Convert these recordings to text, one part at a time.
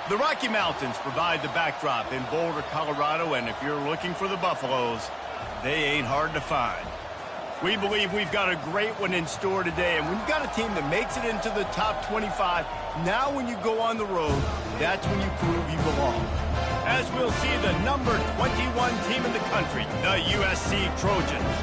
The Rocky Mountains provide the backdrop in Boulder, Colorado, and if you're looking for the Buffaloes, they ain't hard to find. We believe we've got a great one in store today, and when you've got a team that makes it into the top 25, now when you go on the road, that's when you prove you belong. As we'll see the number 21 team in the country, the USC Trojans,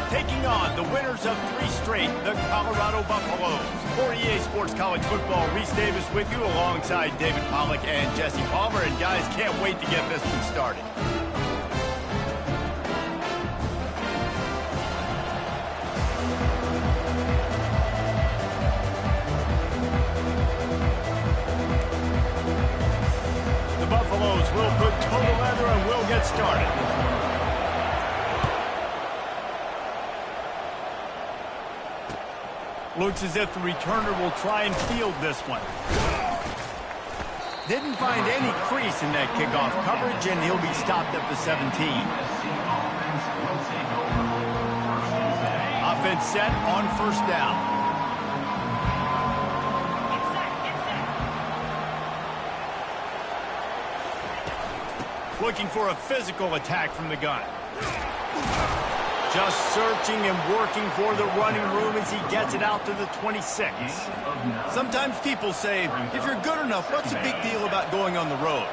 taking on the winners of 3 straight, the Colorado Buffaloes. For EA Sports College Football, Reese Davis with you alongside David Pollack and Jesse Palmer. And guys, can't wait to get this one started. The Buffaloes will put total leather and we'll get started. Looks as if the returner will try and field this one. Didn't find any crease in that kickoff coverage, and he'll be stopped at the 17. Offense set on first down. Looking for a physical attack from the gun. Just searching and working for the running room as he gets it out to the 26. Sometimes people say, if you're good enough, what's the big deal about going on the road?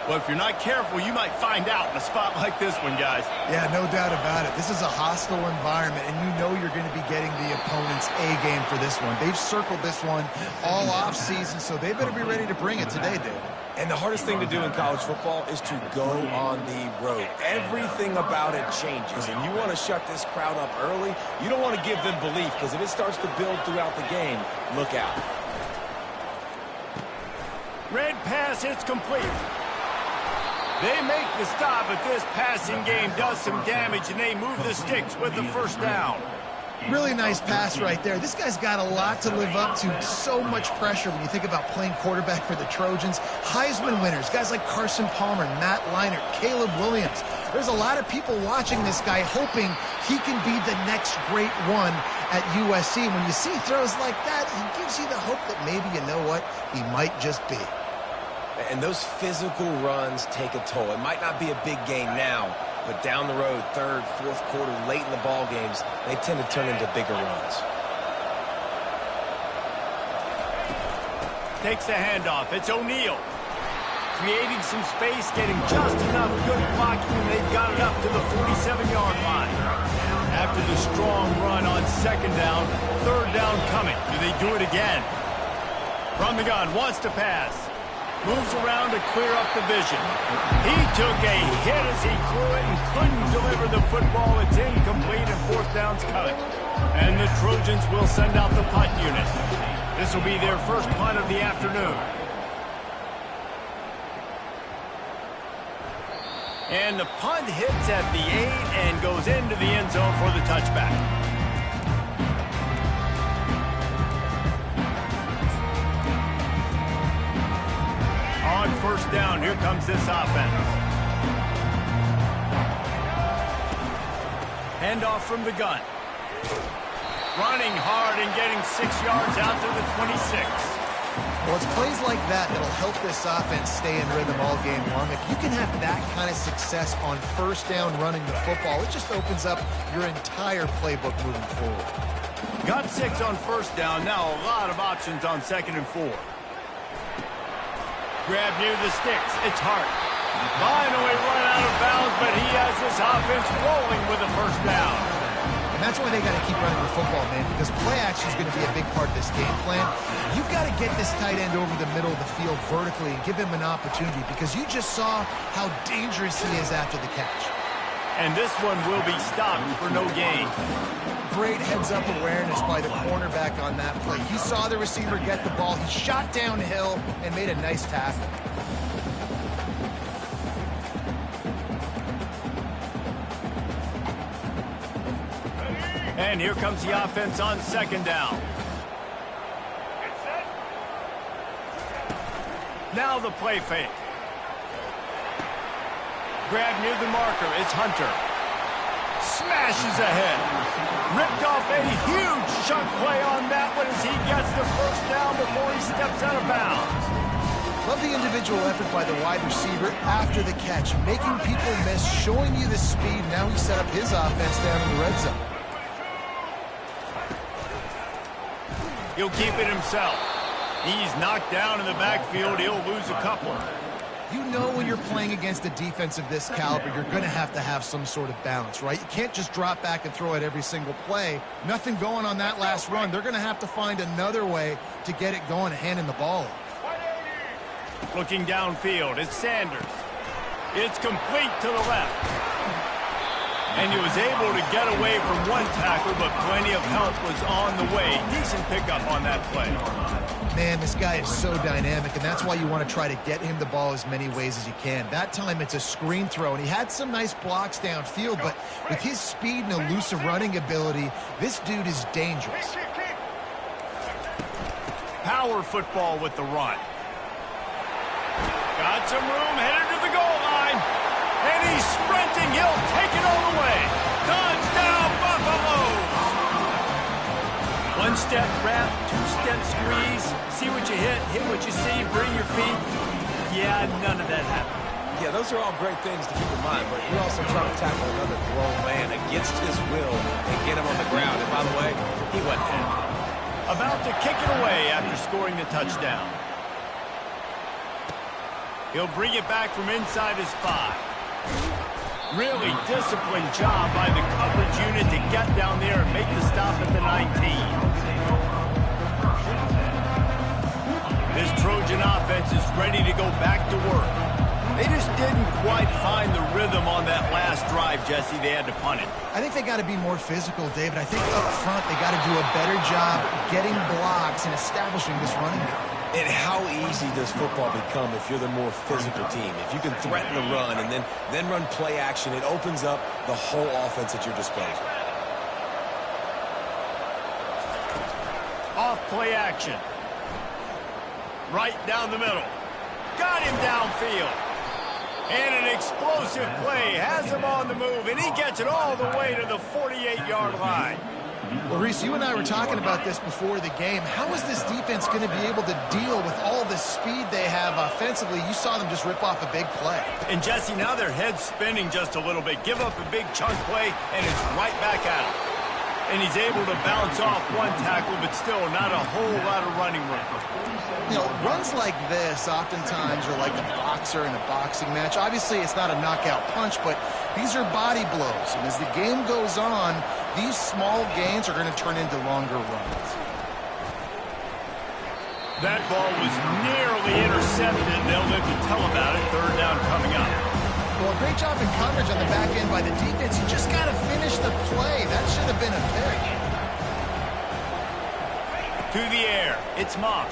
Well, if you're not careful, you might find out in a spot like this one, guys. Yeah, no doubt about it. This is a hostile environment, and you know you're going to be getting the opponent's A-game for this one. They've circled this one all off-season, so they better be ready to bring it today, David. And the hardest thing to do in college football is to go on the road. Everything about it changes, and you want to shut this crowd up early. You don't want to give them belief, because if it starts to build throughout the game, look out. Red pass, it's complete. They make the stop, but this passing game does some damage, and they move the sticks with the first down. Really nice pass right there. This guy's got a lot to live up to. So much pressure when you think about playing quarterback for the Trojans. Heisman winners, guys like Carson Palmer, Matt Leinart, Caleb Williams. There's a lot of people watching this guy hoping he can be the next great one at USC. When you see throws like that, he gives you the hope that maybe, you know what, he might just be. And those physical runs take a toll. It might not be a big gain now, but down the road, third, fourth quarter, late in the ball games, they tend to turn into bigger runs. Takes the handoff. It's O'Neal. Creating some space, getting just enough good blocking, and they've got it up to the 47-yard line. After the strong run on second down, third down coming. Do they do it again? From the gun, wants to pass. Moves around to clear up the vision. He took a hit as he threw it and couldn't deliver the football. It's incomplete and fourth down's coming. And the Trojans will send out the punt unit. This will be their first punt of the afternoon. And the punt hits at the 8 and goes into the end zone for the touchback. On first down, here comes this offense. Handoff from the gun. Running hard and getting 6 yards out to the 26. Well, it's plays like that that'll help this offense stay in rhythm all game long. If you can have that kind of success on first down running the football, it just opens up your entire playbook moving forward. Got 6 on first down. Now a lot of options on second and 4. Grab near the sticks. It's Hart. Finally run out of bounds, but he has this offense rolling with a first down. And that's why they got to keep running the football, man, because play action is going to be a big part of this game plan. You've got to get this tight end over the middle of the field vertically and give him an opportunity, because you just saw how dangerous he is after the catch. And this one will be stopped for no gain. Great heads-up awareness by the cornerback on that play. He saw the receiver get the ball. He shot downhill and made a nice tackle. And here comes the offense on second down. Now the play fake. Grab near the marker. It's Hunter. Smashes ahead. Ripped off a huge chunk play on that one as he gets the first down before he steps out of bounds. Love the individual effort by the wide receiver after the catch, making people miss, showing you the speed. Now he set up his offense down in the red zone. He'll keep it himself. He's knocked down in the backfield. He'll lose a couple. You know when you're playing against a defense of this caliber, you're going to have some sort of balance, right? You can't just drop back and throw it every single play. Nothing going on that last run. They're going to have to find another way to get it going and handing the ball off. Looking downfield, it's Sanders. It's complete to the left. And he was able to get away from one tackle, but plenty of help was on the way. Decent pickup on that play. Man, this guy is so dynamic, and that's why you want to try to get him the ball as many ways as you can. That time it's a screen throw, and he had some nice blocks downfield, but with his speed and elusive running ability, this dude is dangerous. Power football with the run. Got some room, headed to the goal line. And he's sprinting. He'll take it all the way. Touchdown, Buffaloes! One-step wrap, two-step squeeze. See what you hit what you see, bring your feet. Yeah, none of that happened. Yeah, those are all great things to keep in mind, but you're also trying to tackle another grown man against his will and get him on the ground. And by the way, he went down. About to kick it away after scoring the touchdown. He'll bring it back from inside his 5. Really disciplined job by the coverage unit to get down there and make the stop at the 19. This Trojan offense is ready to go back to work. They just didn't quite find the rhythm on that last drive, Jesse. They had to punt it. I think they got to be more physical, David. I think up front they got to do a better job getting blocks and establishing this running game. And how easy does football become if you're the more physical team? If you can threaten the run and then run play action, it opens up the whole offense at your disposal. Off play action. Right down the middle. Got him downfield. And an explosive play has him on the move, and he gets it all the way to the 48-yard line. Well, Reese, you and I were talking about this before the game. How is this defense going to be able to deal with all the speed they have offensively? You saw them just rip off a big play. And, Jesse, now their head's spinning just a little bit. Give up a big chunk play, and it's right back at him. And he's able to bounce off one tackle, but still not a whole lot of running room. You know, runs like this oftentimes are like a boxer in a boxing match. Obviously, it's not a knockout punch, but these are body blows. And as the game goes on, these small gains are going to turn into longer runs. That ball was nearly intercepted, and they'll live to tell about it. Third down coming up. Well, great job in coverage on the back end by the defense. You just got to finish the play. That should have been a pick. To the air. It's Moss.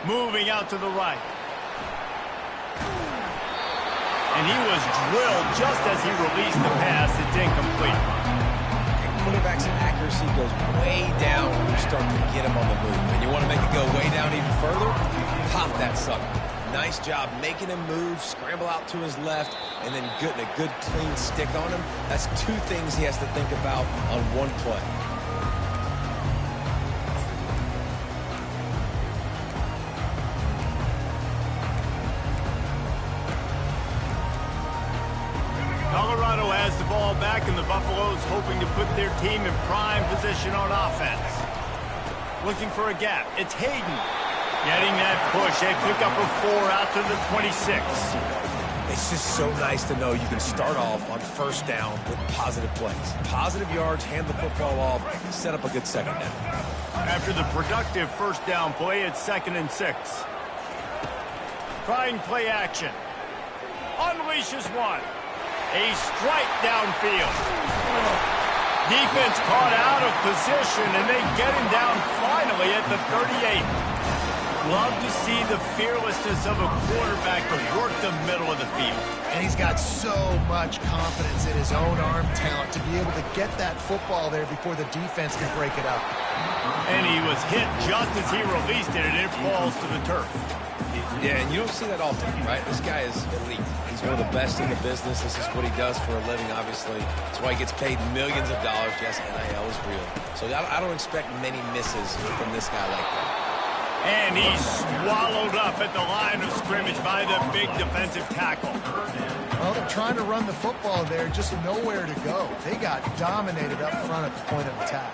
Moving out to the right. And he was drilled just as he released the pass. It's incomplete. Quarterback's accuracy goes way down when you start to get him on the move. And you want to make it go way down even further? Pop that sucker. Nice job making him move, scramble out to his left, and then getting a good clean stick on him. That's two things he has to think about on one play. Colorado has the ball back, and the Buffaloes hoping to put their team in prime position on offense. Looking for a gap. It's Hayden. Getting that push. They pick up a 4 out to the 26. It's just so nice to know you can start off on first down with positive plays. Positive yards, hand the football off, set up a good second down. After the productive first down play, it's 2nd and 6. Trying play action. Unleashes one. A strike downfield. Defense caught out of position, and they get him down finally at the 38. Love to see the fearlessness of a quarterback to work the middle of the field. And he's got so much confidence in his own arm talent to be able to get that football there before the defense can break it up. And he was hit just as he released it, and it falls to the turf. Yeah, and you don't see that often, right? This guy is elite. He's one of the best in the business. This is what he does for a living, obviously. That's why he gets paid millions of dollars. Yes, NIL is real. So I don't expect many misses from this guy like that. And he's swallowed up at the line of scrimmage by the big defensive tackle. Well, they're trying to run the football there, just nowhere to go. They got dominated up front at the point of attack.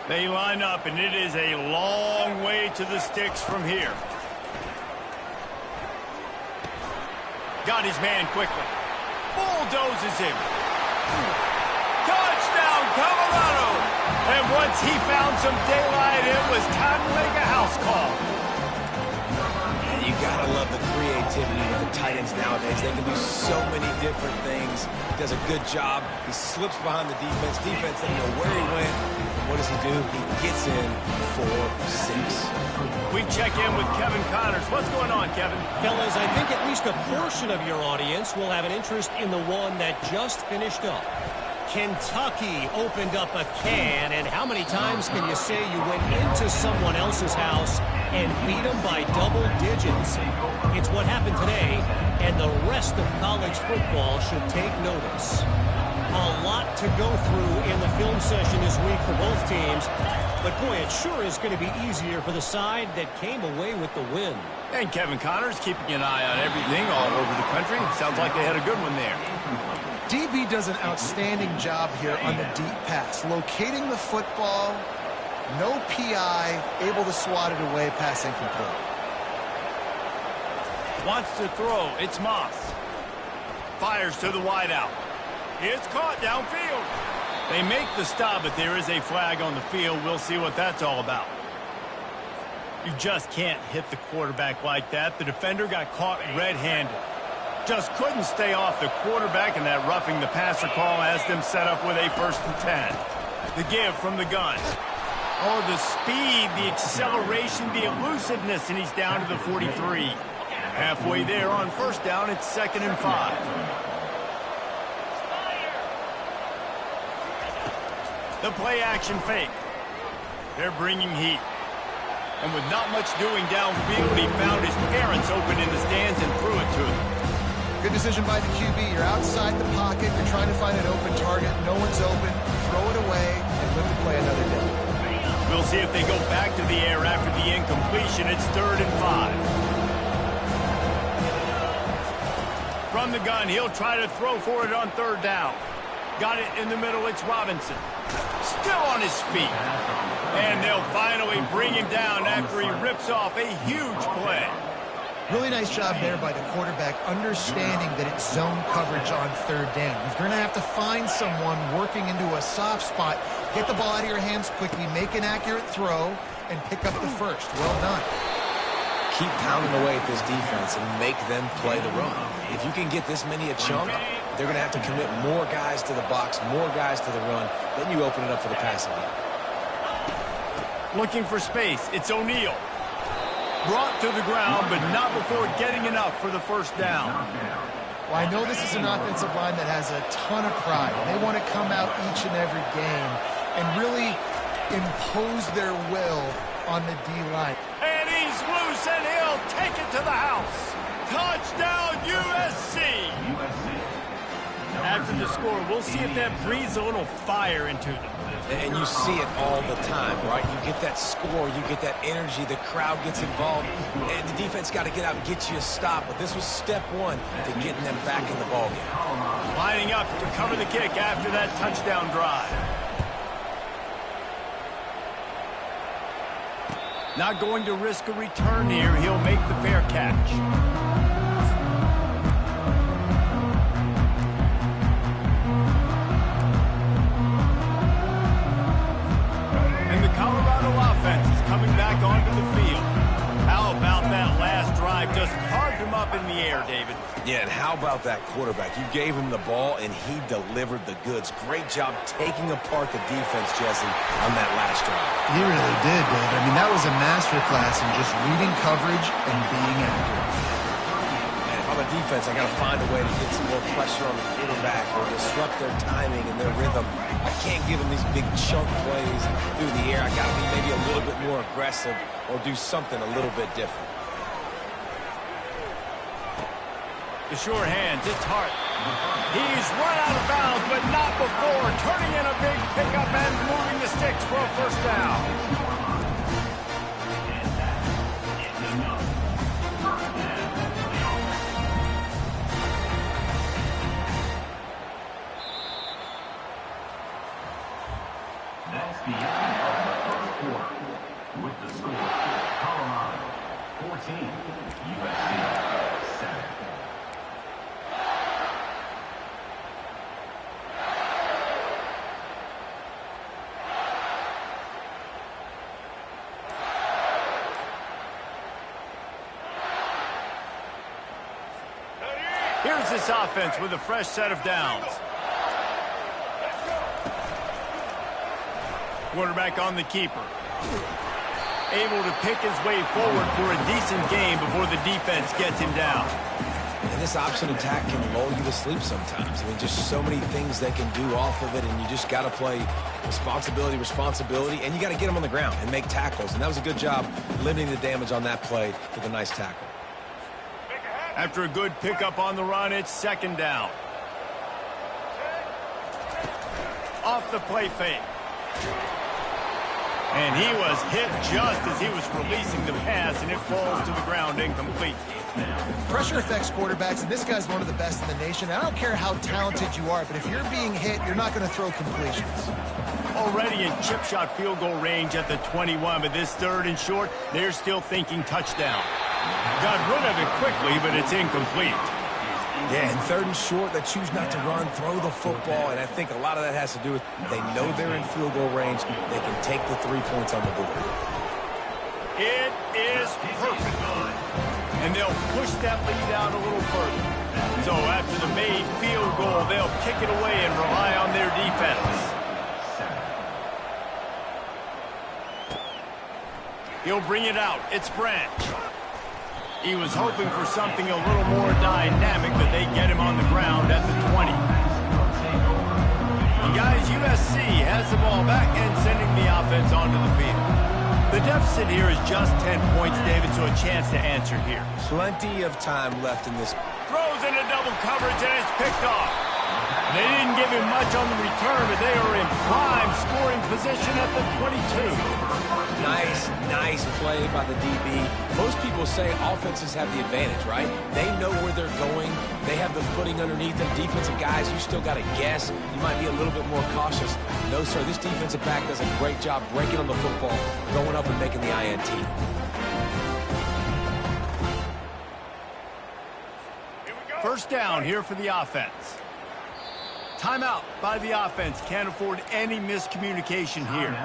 They line up, and it is a long way to the sticks from here. Got his man quickly. Bulldozes him. Touchdown, Colorado! And once he found some daylight, it was time to make a house call. And you gotta love the creativity with the tight ends nowadays. They can do so many different things. He does a good job. He slips behind the defense. Defense doesn't know where he went. What does he do? He gets in for 6. We check in with Kevin Connors. What's going on, Kevin? Fellas, I think at least a portion of your audience will have an interest in the one that just finished up. Kentucky opened up a can, and how many times can you say you went into someone else's house and beat them by double digits? It's what happened today, and the rest of college football should take notice. A lot to go through in the film session this week for both teams, but boy, it sure is going to be easier for the side that came away with the win. And Kevin Connors keeping an eye on everything all over the country. Sounds like they had a good one there. DB does an outstanding job here on the deep pass. Locating the football, no PI, able to swat it away, pass incomplete. Wants to throw. It's Moss. Fires to the wideout. It's caught downfield. They make the stop, but there is a flag on the field. We'll see what that's all about. You just can't hit the quarterback like that. The defender got caught red-handed. Just couldn't stay off the quarterback, and that roughing the passer call has them set up with a 1st and 10. The give from the gun. Oh, the speed, the acceleration, the elusiveness, and he's down to the 43. Halfway there on 1st down, it's 2nd and 5. The play-action fake. They're bringing heat. And with not much doing downfield, he found his parents open in the stands and threw it to them. Good decision by the QB. You're outside the pocket. You're trying to find an open target. No one's open. Throw it away and live to play another day. We'll see if they go back to the air after the incompletion. It's 3rd and 5. From the gun, he'll try to throw for it on 3rd down. Got it in the middle. It's Robinson. Still on his feet. And they'll finally bring him down after he rips off a huge play. Really nice job there by the quarterback, understanding that it's zone coverage on 3rd down. You're going to have to find someone working into a soft spot, get the ball out of your hands quickly, make an accurate throw, and pick up the 1st. Well done. Keep pounding away at this defense and make them play the run. If you can get this many a chunk, they're going to have to commit more guys to the box, more guys to the run. Then you open it up for the passing game. Looking for space. It's O'Neal. Brought to the ground, but not before getting enough for the 1st down. Well, I know this is an offensive line that has a ton of pride. They want to come out each and every game and really impose their will on the D-line. And he's loose, and he'll take it to the house. Touchdown, USC! After the score, we'll see if that breathes a little fire into them. And you see it all the time, right? You get that score, you get that energy, the crowd gets involved, and the defense got to get out and get you a stop. But this was step 1 to getting them back in the ballgame. Lining up to cover the kick after that touchdown drive. Not going to risk a return here. He'll make the fair catch. Colorado offense is coming back onto the field. How about that last drive? Just carved him up in the air, David. Yeah, and how about that quarterback? You gave him the ball, and he delivered the goods. Great job taking apart the defense, Jesse, on that last drive. He really did, Dave. I mean, that was a masterclass in just reading coverage and being accurate. And if I'm a defense, I got to find a way to get some more pressure on the quarterback or disrupt their timing and their rhythm. I can't give them these big chunk plays through the air. I got to be maybe a little bit more aggressive or do something a little bit different. The sure hands, it's Hart. He's run out of bounds, but not before turning in a big pickup and moving the sticks for a 1st down. Here's this offense with a fresh set of downs. Quarterback on the keeper. Able to pick his way forward for a decent game before the defense gets him down. And this option attack can lull you to sleep sometimes. I mean, just so many things they can do off of it, and you just got to play responsibility, and you got to get them on the ground and make tackles. And that was a good job limiting the damage on that play with a nice tackle. After a good pickup on the run, it's second down. Off the play fake. And he was hit just as he was releasing the pass, and it falls to the ground incomplete. Pressure affects quarterbacks, and this guy's one of the best in the nation. I don't care how talented you are, but if you're being hit, you're not going to throw completions. Already in chip shot field goal range at the 21, but this third and short, they're still thinking touchdown. Got rid of it quickly, but it's incomplete. Yeah, and third and short, they choose not to run, throw the football, and I think a lot of that has to do with they know they're in field goal range. They can take the 3 points on the board. It is perfect. And they'll push that lead out a little further. So after the made field goal, they'll kick it away and rely on their defense. He'll bring it out. It's Branch. He was hoping for something a little more dynamic, but they get him on the ground at the 20. And guys, USC has the ball back and sending the offense onto the field. The deficit here is just 10 points, David, so a chance to answer here. Plenty of time left in this. Throws into double coverage, and it's picked off. And they didn't give him much on the return, but they are in prime scoring position at the 22. Nice play by the DB. Most people say offenses have the advantage, right? They know where they're going. They have the footing underneath them. Defensive guys, you still got to guess. You might be a little bit more cautious. No, sir, this defensive back does a great job breaking on the football, going up and making the INT. First down here for the offense. Timeout by the offense. Can't afford any miscommunication here.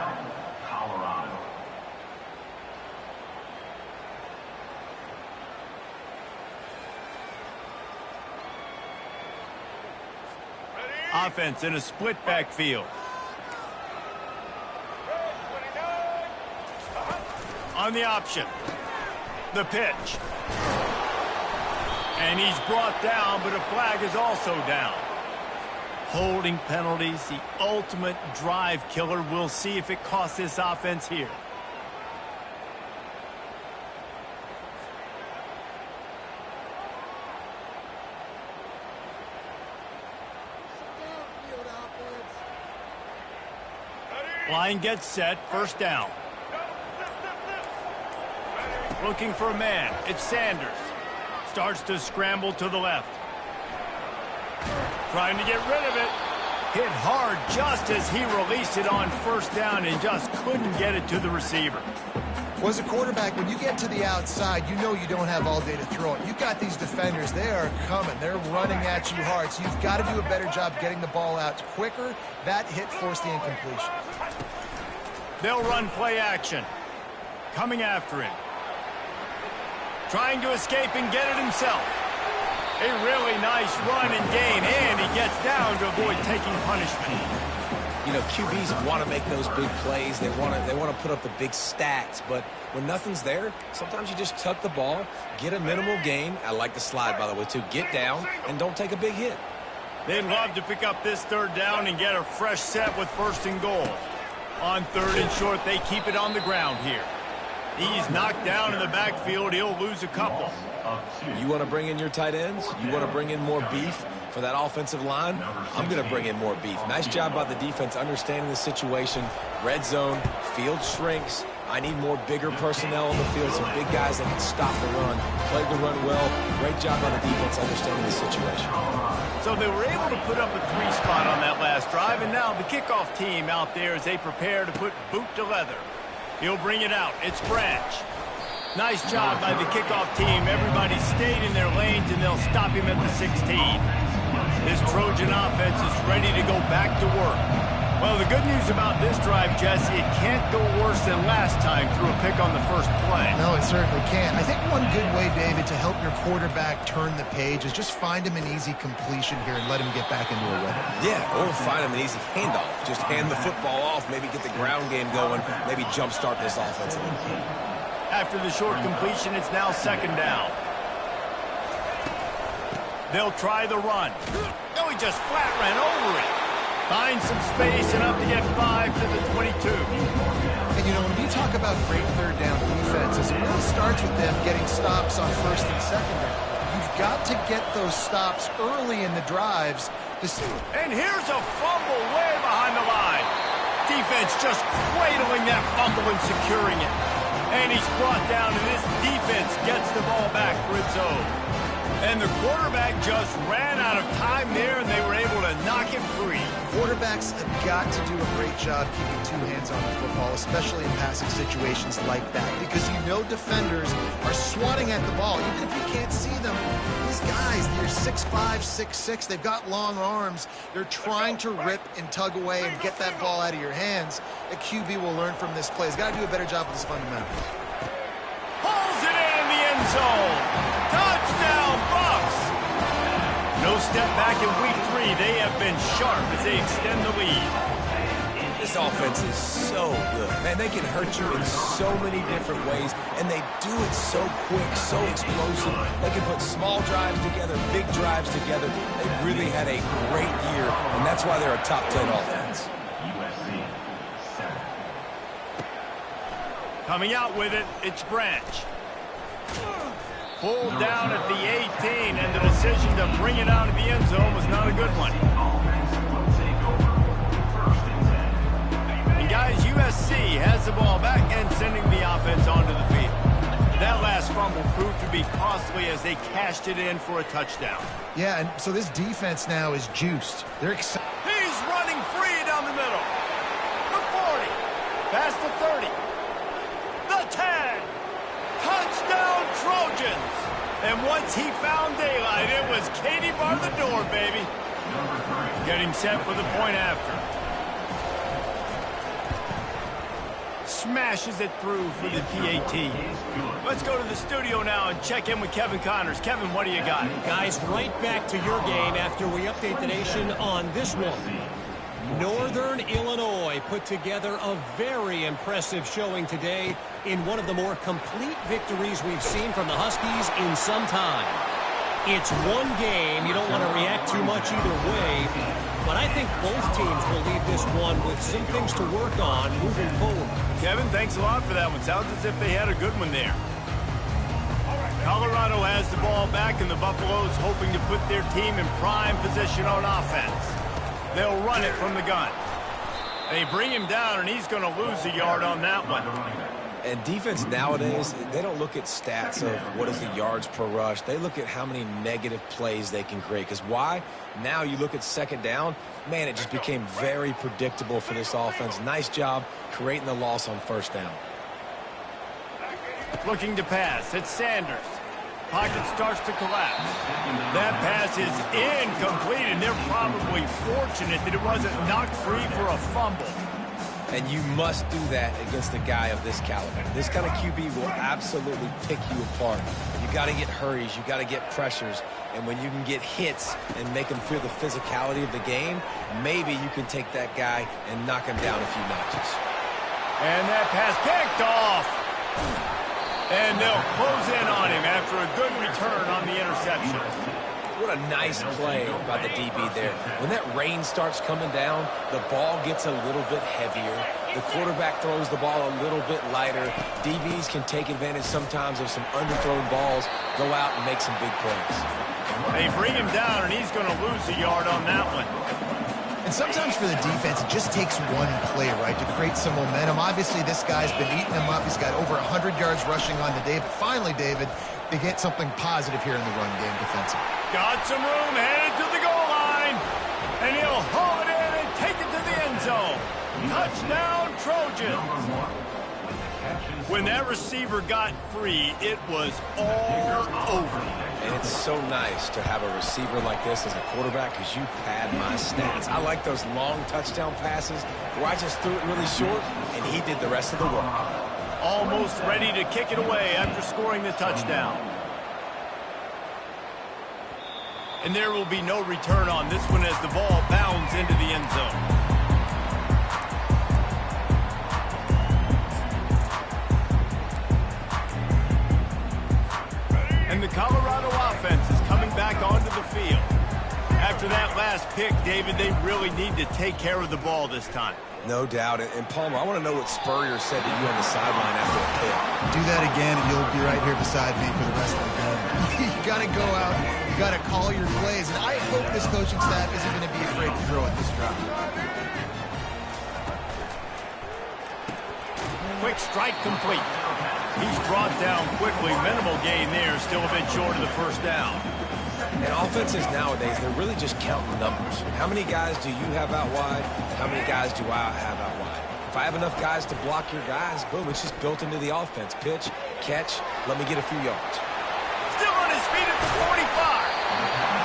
Offense in a split backfield. On the option. The pitch. And he's brought down, but a flag is also down. Holding penalties, the ultimate drive killer. We'll see if it costs this offense here. Line gets set, first down. Looking for a man, it's Sanders. Starts to scramble to the left. Trying to get rid of it. Hit hard just as he released it on first down and just couldn't get it to the receiver. Well, as a quarterback, when you get to the outside, you know you don't have all day to throw it. You've got these defenders. They are coming. They're running at you hard. So you've got to do a better job getting the ball out quicker. That hit forced the incompletion. They'll run play action. Coming after him. Trying to escape and get it himself. A really nice run and gain, and he gets down to avoid taking punishment. You know, QBs want to make those big plays. They want to put up the big stats, but when nothing's there, sometimes you just tuck the ball, get a minimal gain. I like the slide, by the way, too. Get down and don't take a big hit. They'd love to pick up this third down and get a fresh set with first and goal. On third and short, they keep it on the ground here. He's knocked down in the backfield. He'll lose a couple. You want to bring in your tight ends? You want to bring in more beef for that offensive line? I'm going to bring in more beef. Nice job by the defense understanding the situation. Red zone, field shrinks. I need more bigger personnel on the field, some big guys that can stop the run, play the run well. Great job by the defense understanding the situation. So they were able to put up a 3 spot on that last drive, and now the kickoff team out there as they prepare to put boot to leather. He'll bring it out. It's Branch. Nice job by the kickoff team. Everybody stayed in their lanes, and they'll stop him at the 16. This Trojan offense is ready to go back to work. Well, the good news about this drive, Jesse, it can't go worse than last time through a pick on the first play. No, it certainly can't. I think one good way, David, to help your quarterback turn the page is just find him an easy completion here and let him get back into a rhythm. Yeah, or find him an easy handoff. Just hand the football off, maybe get the ground game going, maybe jumpstart this offense a little bit. After the short completion, it's now second down. They'll try the run. No, he just flat ran over it. Finds some space, enough to get 5 to the 22. And, you know, when you talk about great third down defenses, it really starts with them getting stops on first and second down. You've got to get those stops early in the drives. And here's a fumble way behind the line. Defense just cradling that fumble and securing it. And he's brought down, and this defense gets the ball back for its own. And the quarterback just ran out of time there, and they were able to knock it free. Quarterbacks have got to do a great job keeping two hands on the football, especially in passing situations like that, because you know defenders are swatting at the ball. Even if you can't see them, these guys, they're 6'5", 6'6", they've got long arms. They're trying to rip and tug away and get that ball out of your hands. A QB will learn from this play. He's got to do a better job with his fundamentals. Pulls it in the end zone. Touchdown, Bucks! No step back in week 3. They have been sharp as they extend the lead. This offense is so good. Man, they can hurt you in so many different ways, and they do it so quick, so explosive. They can put small drives together, big drives together. They really had a great year, and that's why they're a top 10 offense. Coming out with it, it's Branch. Pulled down at the 18, and the decision to bring it out of the end zone was not a good one. And guys, USC has the ball back and sending the offense onto the field. That last fumble proved to be costly as they cashed it in for a touchdown. Yeah, and so this defense now is juiced. They're excited. He's running free down the middle. The 40, past the 30, the 10. Touchdown, Trojans! And once he found daylight, it was Katie bar the door, baby. Getting set for the point after. Smashes it through for the PAT. Let's go to the studio now and check in with Kevin Connors. Kevin, what do you got? Guys, right back to your game after we update the nation on this one. Northern Illinois put together a very impressive showing today in one of the more complete victories we've seen from the Huskies in some time. It's one game. You don't want to react too much either way, but I think both teams will leave this one with some things to work on moving forward. Kevin, thanks a lot for that one. Sounds as if they had a good one there. Colorado has the ball back, and the Buffaloes hoping to put their team in prime position on offense. They'll run it from the gun. They bring him down, and he's going to lose a yard on that one. And defense nowadays, they don't look at stats of what is the yards per rush. They look at how many negative plays they can create. Because why? Now you look at second down, man, it just became very predictable for this offense. Nice job creating the loss on first down. Looking to pass. It's Sanders. Pocket starts to collapse. That pass is incomplete, and they're probably fortunate that it wasn't knocked free for a fumble. And you must do that against a guy of this caliber. This kind of QB will absolutely pick you apart. You got to get hurries. You got to get pressures. And when you can get hits and make him feel the physicality of the game, maybe you can take that guy and knock him down a few notches. And that pass picked off. And they'll close in on him after a good return on the interception. What a nice play by the DB there. When that rain starts coming down, the ball gets a little bit heavier. The quarterback throws the ball a little bit lighter. DBs can take advantage sometimes of some underthrown balls, go out and make some big plays. They bring him down, and he's going to lose a yard on that one. And sometimes for the defense, it just takes one play, right, to create some momentum. Obviously, this guy's been eating them up. He's got over 100 yards rushing on the day. But finally, David, they get something positive here in the run game defensively. Got some room, headed to the goal line. And he'll haul it in and take it to the end zone. Touchdown, Trojans. When that receiver got free, it was all over. And it's so nice to have a receiver like this as a quarterback because you pad my stats. I like those long touchdown passes where I just threw it really short and he did the rest of the work. Almost ready to kick it away after scoring the touchdown. And there will be no return on this one as the ball bounds into the end zone. And the Colorado offense is coming back onto the field. After that last pick, David, they really need to take care of the ball this time. No doubt. And Palmer, I want to know what Spurrier said to you on the sideline after the pick. Do that again, and you'll be right here beside me for the rest of the game. You got to go out. You got to call your plays. And I hope this coaching staff isn't going to be afraid to throw at this drive. Quick strike complete. He's brought down quickly. Minimal gain there. Still a bit short of the first down. And offenses nowadays, they're really just counting numbers. How many guys do you have out wide? How many guys do I have out wide? If I have enough guys to block your guys, boom, it's just built into the offense. Pitch, catch, let me get a few yards. Still on his feet at the 45.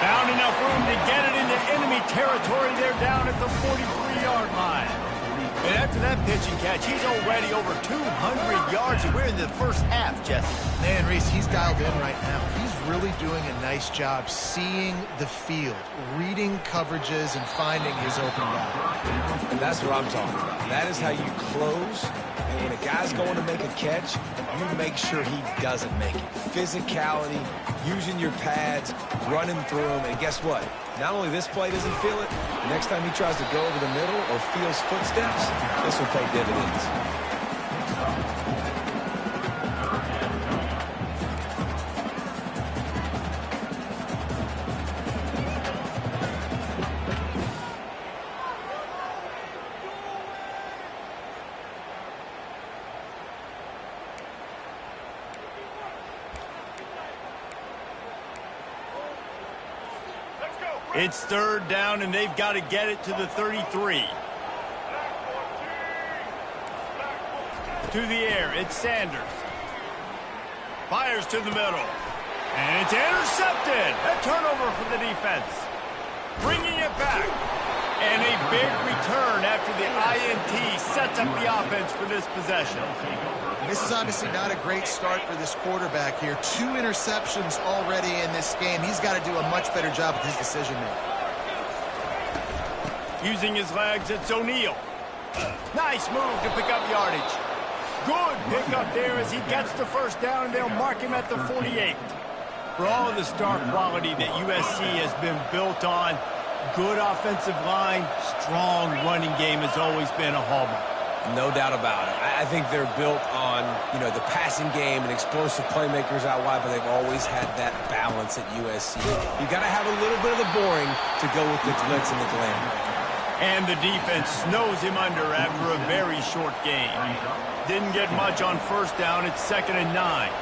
Found enough room to get it into enemy territory. They're down at the 43-yard line. And after that pitch and catch, he's already over 200 yards, and we're in the first half, Jesse. Man, Reese, he's dialed in right now. He's really doing a nice job seeing the field, reading coverages, and finding his open guy. And that's what I'm talking about. That is how you close. And when a guy's going to make a catch, you make sure he doesn't make it. Physicality, using your pads, running through them. And guess what? Not only this play doesn't feel it, next time he tries to go over the middle or feels footsteps, this will pay dividends. It's third down, and they've got to get it to the 33. To the air, it's Sanders. Fires to the middle. And it's intercepted. A turnover for the defense. Bringing it back. And a big return after the INT sets up the offense for this possession. This is obviously not a great start for this quarterback here. 2 interceptions already in this game. He's got to do a much better job with his decision-making. Using his legs, it's O'Neal. Nice move to pick up yardage. Good pickup there as he gets the first down, and they'll mark him at the 48. For all of the star quality that USC has been built on, good offensive line, strong running game has always been a hallmark. No doubt about it. I think they're built on, the passing game and explosive playmakers out wide, but they've always had that balance at USC. You got to have a little bit of the boring to go with the glitz and the glamour. And the defense snows him under after a very short game. Didn't get much on first down. It's 2nd and 9.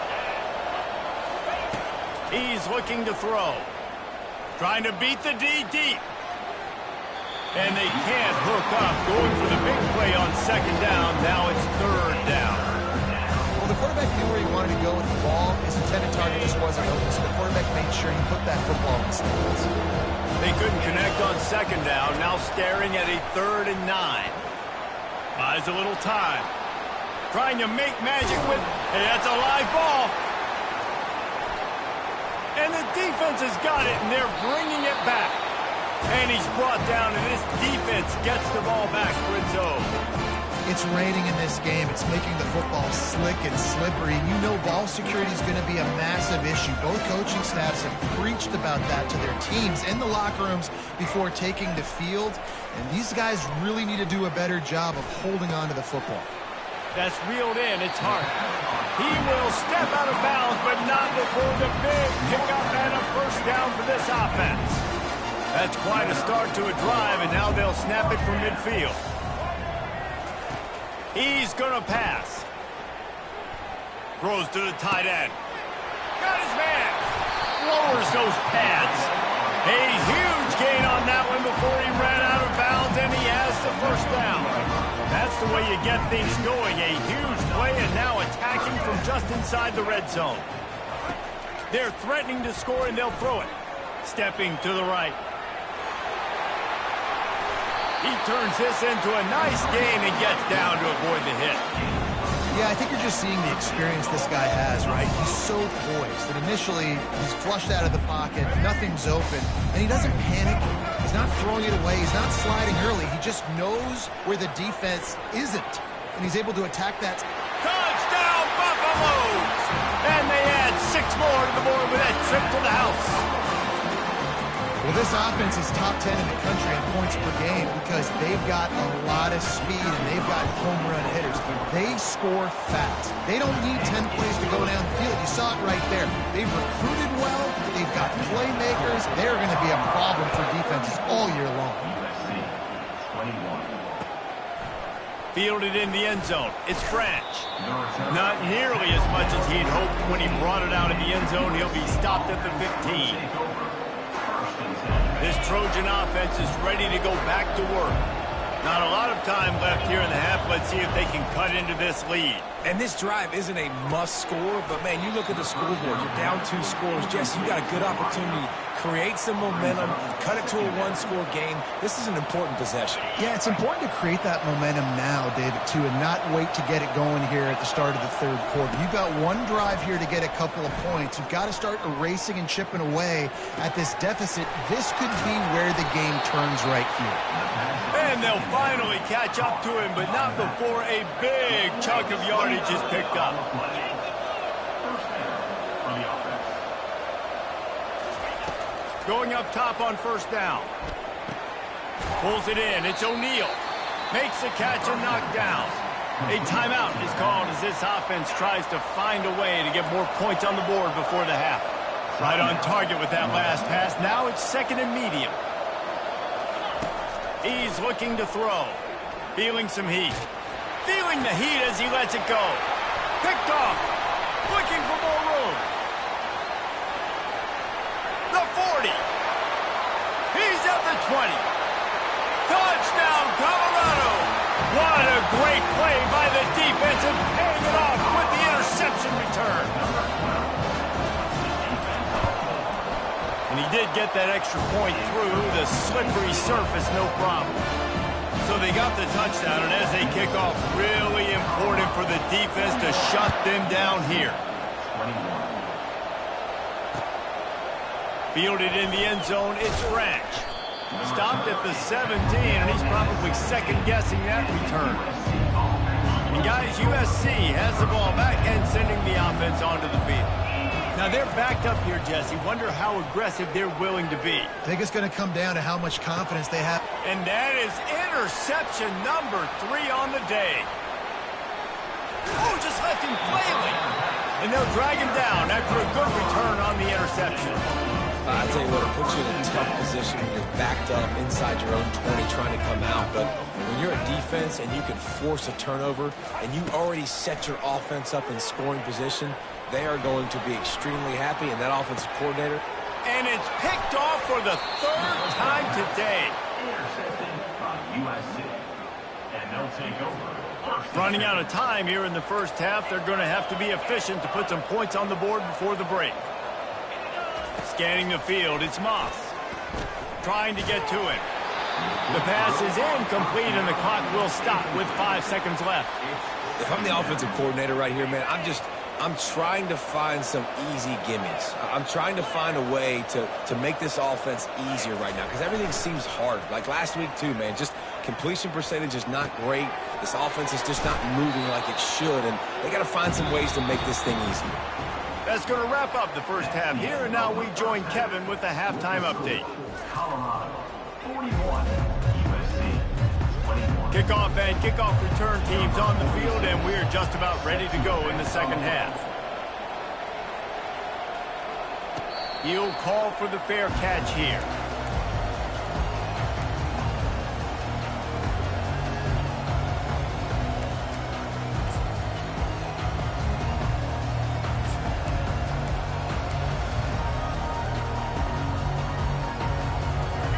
He's looking to throw. Trying to beat the D deep. And they can't hook up. Going for the big play on 2nd down. Now it's 3rd down. Well, the quarterback knew where he wanted to go with the ball. His intended target just wasn't open, so the quarterback made sure he put that football in the stands. They couldn't connect on 2nd down. Now staring at a 3rd and 9. Buys a little time. Trying to make magic with... Hey, that's a live ball. And the defense has got it, and they're bringing it back. And he's brought down, and this defense gets the ball back for its own. It's raining in this game. It's making the football slick and slippery. And you know ball security is going to be a massive issue. Both coaching staffs have preached about that to their teams in the locker rooms before taking the field. And these guys really need to do a better job of holding on to the football. That's reeled in. It's Hart. He will step out of bounds, but not before the big pickup and a first down for this offense. That's quite a start to a drive, and now they'll snap it from midfield. He's going to pass. Throws to the tight end. Got his man. Lowers those pads. A huge gain on that one before he ran out of bounds, and he has the first down. That's the way you get things going. A huge play, and now attacking from just inside the red zone. They're threatening to score, and they'll throw it. Stepping to the right. He turns this into a nice gain and gets down to avoid the hit. Yeah, I think you're just seeing the experience this guy has, right? He's so poised that initially he's flushed out of the pocket, nothing's open, and he doesn't panic. He's not throwing it away. He's not sliding early. He just knows where the defense isn't, and he's able to attack that. Touchdown, Buffaloes! And they add 6 more to the board with that trip to the house. Well, this offense is top 10 in the country in points per game because they've got a lot of speed and they've got home run hitters. They score fast. They don't need 10 plays to go down the field. You saw it right there. They've recruited well. They've got playmakers. They're going to be a problem for defenses all year long. Fielded in the end zone. It's Branch. Not nearly as much as he'd hoped when he brought it out of the end zone. He'll be stopped at the 15. This Trojan offense is ready to go back to work. Not a lot of time left here in the half. Let's see if they can cut into this lead. And this drive isn't a must score, but, man, you look at the scoreboard. You're down 2 scores. Jesse, you got a good opportunity. Create some momentum. Cut it to a 1-score game. This is an important possession. Yeah, it's important to create that momentum now, David, too, and not wait to get it going here at the start of the third quarter. You've got one drive here to get a couple of points. You've got to start erasing and chipping away at this deficit. This could be where the game turns right here. And they'll finally catch up to him, but not before a big chunk of yardage is picked up. Going up top on first down. Pulls it in. It's O'Neal. Makes the catch and knocked down. A timeout is called as this offense tries to find a way to get more points on the board before the half. Right on target with that last pass. Now it's 2nd and medium. He's looking to throw. Feeling some heat. Feeling the heat as he lets it go. Picked off. Looking for more room. The 40. He's at the 20. Touchdown, Colorado. What a great play by the defense and paying it off with the interception return. And he did get that extra point through the slippery surface, no problem. So they got the touchdown, and as they kick off, really important for the defense to shut them down here. Fielded in the end zone, it's Branch. Stopped at the 17, and he's probably second-guessing that return. And guys, USC has the ball back and sending the offense onto the field. Now they're backed up here, Jesse. Wonder how aggressive they're willing to be. I think it's going to come down to how much confidence they have. And that is interception number 3 on the day. Oh, just left him flailing. And they'll drag him down after a good return on the interception. I tell you what, it puts you in a tough position when you're backed up inside your own 20 trying to come out. But when you're a defense and you can force a turnover and you already set your offense up in scoring position, they are going to be extremely happy, and that offensive coordinator. And it's picked off for the 3rd time today. And they'll take over. Running out of time here in the first half. They're going to have to be efficient to put some points on the board before the break. Scanning the field, it's Moss. Trying to get to him. The pass is incomplete, and the clock will stop with 5 seconds left. If I'm the offensive coordinator right here, man, I'm trying to find some easy gimmies. I'm trying to find a way to make this offense easier right now because everything seems hard. Like last week, too, man, just completion percentage is not great. This offense is just not moving like it should, and they got to find some ways to make this thing easier. That's going to wrap up the first half here, and now we join Kevin with the halftime update. Colorado, 41. USC, 21. Kickoff and kickoff return teams on the field, and we're just about ready to go in the second half. He'll call for the fair catch here.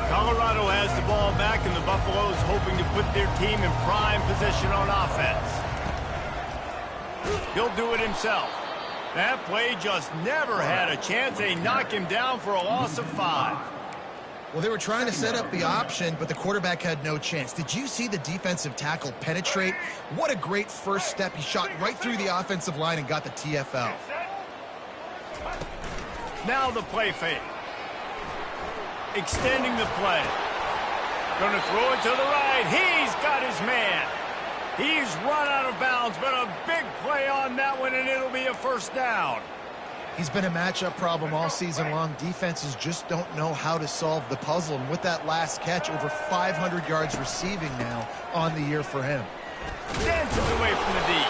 Colorado has the ball back, and the Buffaloes hoping to put their team in prime position on offense. He'll do it himself. That play just never had a chance. They knock him down for a loss of 5. Well, they were trying to set up the option, but the quarterback had no chance. Did you see the defensive tackle penetrate? What a great first step. He shot right through the offensive line and got the TFL. Now the play fake. Extending the play. Going to throw it to the right. He's got his man. He's run out of bounds, but a big play on that one, and it'll be a first down. He's been a matchup problem all season long. Defenses just don't know how to solve the puzzle. And with that last catch, over 500 yards receiving now on the year for him. Dances away from the D.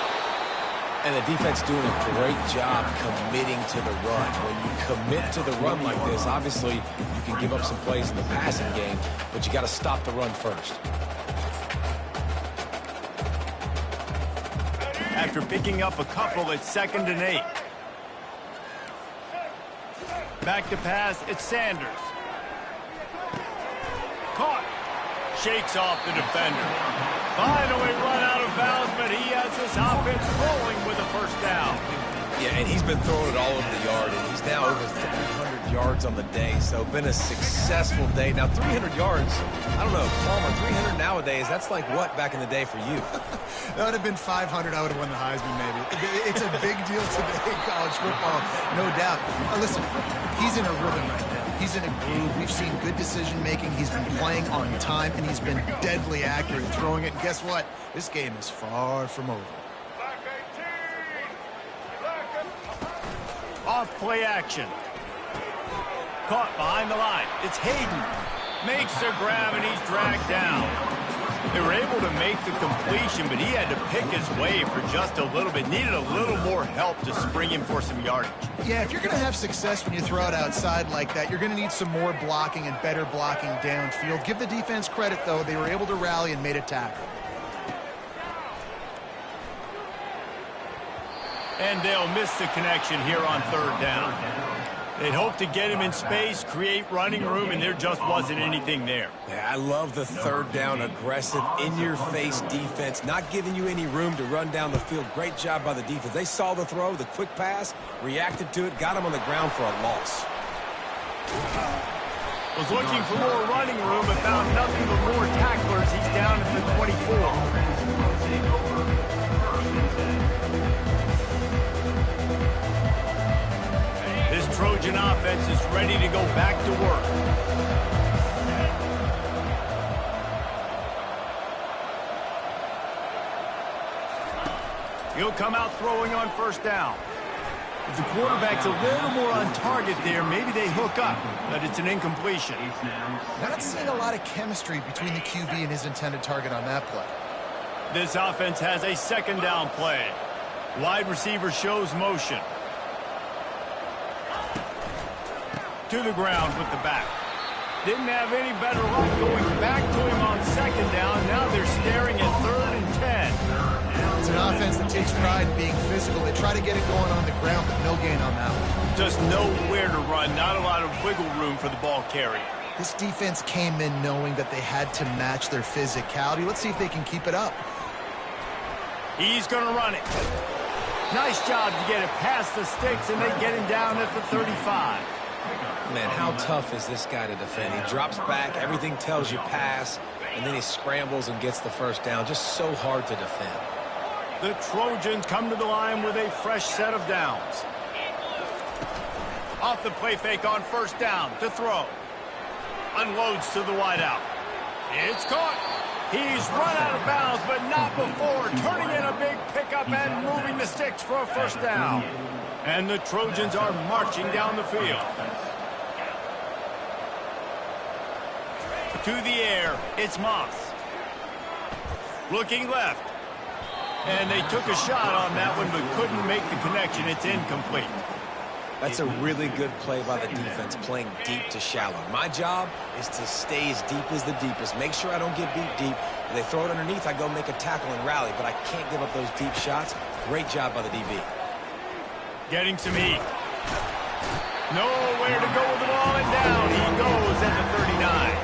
And the defense doing a great job committing to the run. When you commit to the run like this, obviously you can give up some plays in the passing game, but you got to stop the run first. After picking up a couple, it's 2nd and 8. Back to pass, it's Sanders. Caught. Shakes off the defender. Finally run out of bounds, but he has this offense rolling with a first down. Yeah, and he's been throwing it all over the yard, and he's now over 300 yards on the day, so been a successful day. Now, 300 yards, I don't know, Palmer, 300 nowadays, that's like what back in the day for you? That would have been 500. I would have won the Heisman, maybe. It's a big deal today in college football, no doubt. Listen, he's in a rhythm right now. He's in a groove. We've seen good decision-making. He's been playing on time, and he's been deadly accurate throwing it. And guess what? This game is far from over. Off play action. Caught behind the line. It's Hayden. Makes the grab, and he's dragged down. They were able to make the completion, but he had to pick his way for just a little bit. Needed a little more help to spring him for some yardage. Yeah, if you're going to have success when you throw it outside like that, you're going to need some more blocking and better blocking downfield. Give the defense credit, though. They were able to rally and made a tackle. And they'll miss the connection here on 3rd down. They'd hope to get him in space, create running room, and there just wasn't anything there. Yeah, I love the 3rd down, aggressive, in-your-face defense, not giving you any room to run down the field. Great job by the defense. They saw the throw, the quick pass, reacted to it, got him on the ground for a loss. Was looking for more running room, but found nothing but more tacklers. He's down at the 24. This Trojan offense is ready to go back to work. He'll come out throwing on 1st down. If the quarterback's a little more on target there, maybe they hook up, but it's an incompletion. Not seeing a lot of chemistry between the QB and his intended target on that play. This offense has a 2nd down play. Wide receiver shows motion. To the ground with the back. Didn't have any better luck going back to him on 2nd down. Now they're staring at 3rd and 10. It's an offense that takes pride in being physical. They try to get it going on the ground, but no gain on that one. Just nowhere to run. Not a lot of wiggle room for the ball carrier. This defense came in knowing that they had to match their physicality. Let's see if they can keep it up. He's going to run it. Nice job to get it past the sticks, and they get him down at the 35. Man, how tough is this guy to defend? He drops back, everything tells you pass, and then he scrambles and gets the 1st down. Just so hard to defend. The Trojans come to the line with a fresh set of downs. Off the play fake on 1st down to throw. Unloads to the wideout. It's caught. He's run out of bounds, but not before turning in a big pickup and moving the sticks for a 1st down. And the Trojans are marching down the field. To the air, it's Moss. Looking left. And they took a shot on that one, but couldn't make the connection. It's incomplete. That's a really good play by the defense, playing deep to shallow. My job is to stay as deep as the deepest. Make sure I don't get beat deep. If they throw it underneath, I go make a tackle and rally, but I can't give up those deep shots. Great job by the DB. Getting some heat. Nowhere to go with the ball, and down he goes at the 39.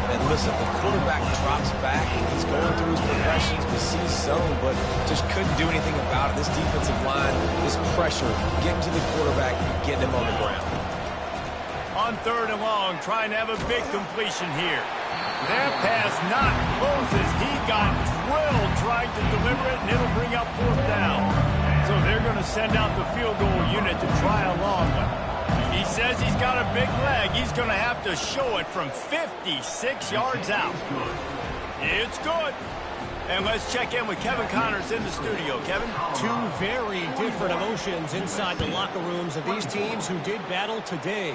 And notice that the quarterback drops back. He's going through his progressions to see zone, but just couldn't do anything about it. This defensive line, this pressure, getting to the quarterback, getting him on the ground. On 3rd and long, trying to have a big completion here. That pass not closes. He got drilled trying to deliver it, and it'll bring up 4th down. So they're going to send out the field goal unit to try a long one. He says he's got a big leg. He's going to have to show it from 56 yards out. It's good. And let's check in with Kevin Connors in the studio. Kevin? Two very different emotions inside the locker rooms of these teams who did battle today.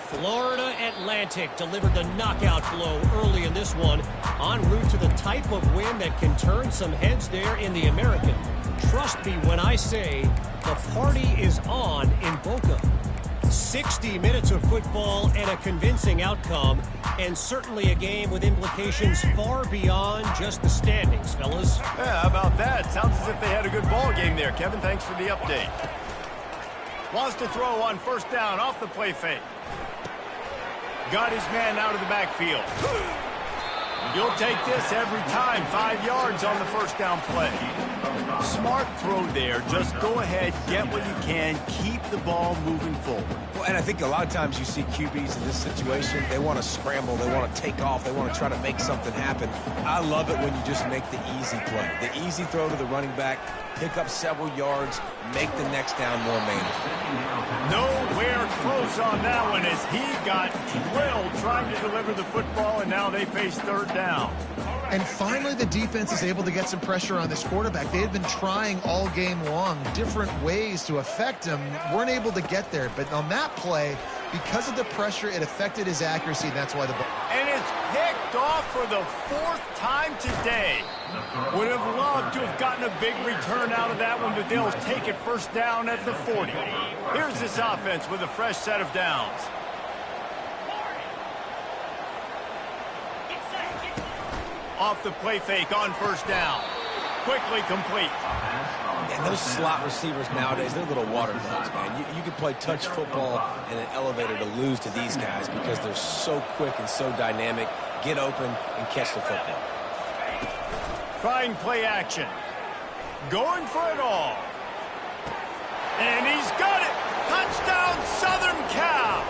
Florida Atlantic delivered the knockout blow early in this one, en route to the type of win that can turn some heads there in the American. Trust me when I say the party is on in Boca. 60 minutes of football and a convincing outcome, and certainly a game with implications far beyond just the standings, fellas. Yeah, how about that? Sounds as if they had a good ball game there. Kevin, thanks for the update. Wants to throw on 1st down off the play fake. Got his man out of the backfield. You'll take this every time. 5 yards on the 1st down play. Smart throw there. Just go ahead, get what you can, keep the ball moving forward. Well, and I think a lot of times you see QBs in this situation, they want to scramble, they want to take off, they want to try to make something happen. I love it when you just make the easy play. The easy throw to the running back, pick up several yards, make the next down more manageable. Nowhere close on that one as he got drilled trying to deliver the football, and now they face 3rd down. And finally, the defense is able to get some pressure on this quarterback. They had been trying all game long different ways to affect him. Weren't able to get there. But on that play, because of the pressure, it affected his accuracy. That's why the ball. And it's picked off for the 4th time today. Would have loved to have gotten a big return out of that one, but they'll take it 1st down at the 40. Here's this offense with a fresh set of downs. Off the play fake on 1st down. Quickly complete. And those slot receivers nowadays, they're little water dogs, man. You can play touch football in an elevator to lose to these guys because they're so quick and so dynamic. Get open and catch the football. Trying play action. Going for it all. And he's got it. Touchdown, Southern Cal.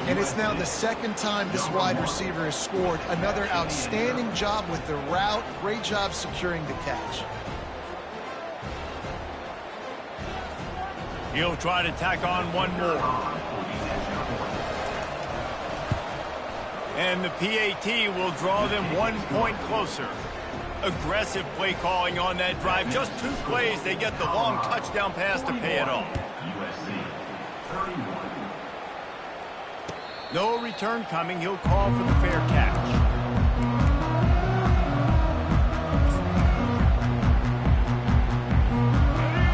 And it's now the 2nd time this wide receiver has scored. Another outstanding job with the route. Great job securing the catch. He'll try to tack on one more. And the PAT will draw them 1 point closer. Aggressive play calling on that drive. Just 2 plays, they get the long touchdown pass to pay it off. No return coming. He'll call for the fair catch.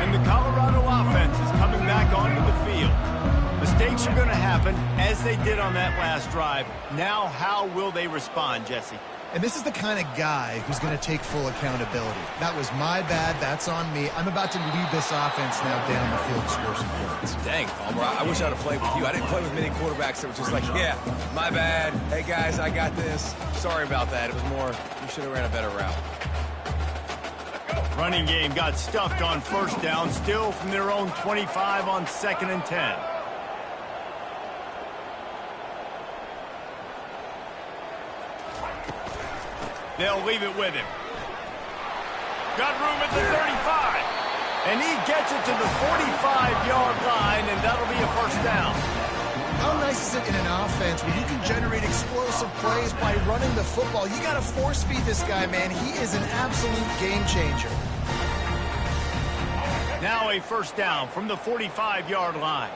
And the Colorado offense is coming back onto the field. Mistakes are going to happen, as they did on that last drive. Now, how will they respond, Jesse? And this is the kind of guy who's going to take full accountability. That was my bad. That's on me. I'm about to lead this offense now down the field, score some points. Dang, Palmer, I wish I'd have played with you. I didn't play with many quarterbacks that were just like, yeah, my bad. Hey, guys, I got this. Sorry about that. It was more, you should have ran a better route. Running game got stuffed on 1st down, still from their own 25 on 2nd and 10. They'll leave it with him. Got room at the 35. And he gets it to the 45-yard line, and that'll be a 1st down. How nice is it in an offense where you can generate explosive plays by running the football? You got to force feed this guy, man. He is an absolute game changer. Now a 1st down from the 45-yard line.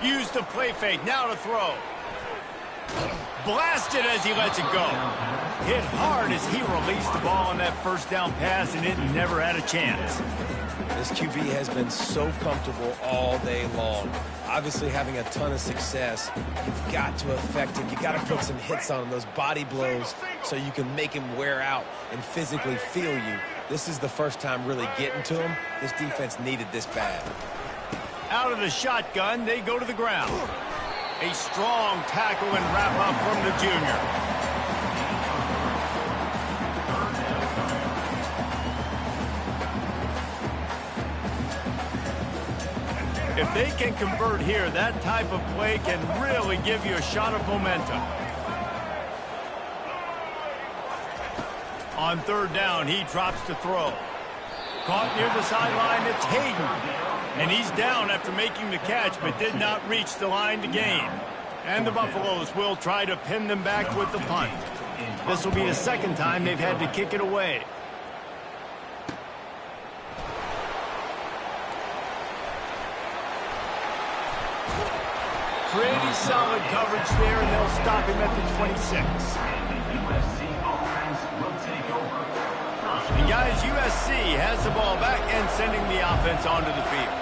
Use the play fake. Now to throw. Blasted as he lets it go. Hit hard as he released the ball on that 1st down pass, and it never had a chance. This QB has been so comfortable all day long. Obviously having a ton of success. You've got to affect him. You've got to put some hits on him, those body blows, so you can make him wear out and physically feel you. This is the first time really getting to him. This defense needed this bad. Out of the shotgun, they go to the ground. A strong tackle and wrap-up from the junior. If they can convert here, that type of play can really give you a shot of momentum. On third down, he drops to throw. Caught near the sideline, it's Hayden. And he's down after making the catch, but did not reach the line to gain. And the Buffaloes will try to pin them back with the punt. This will be the second time they've had to kick it away. Pretty solid coverage there, and they'll stop him at the 26. And guys, USC has the ball back and sending the offense onto the field.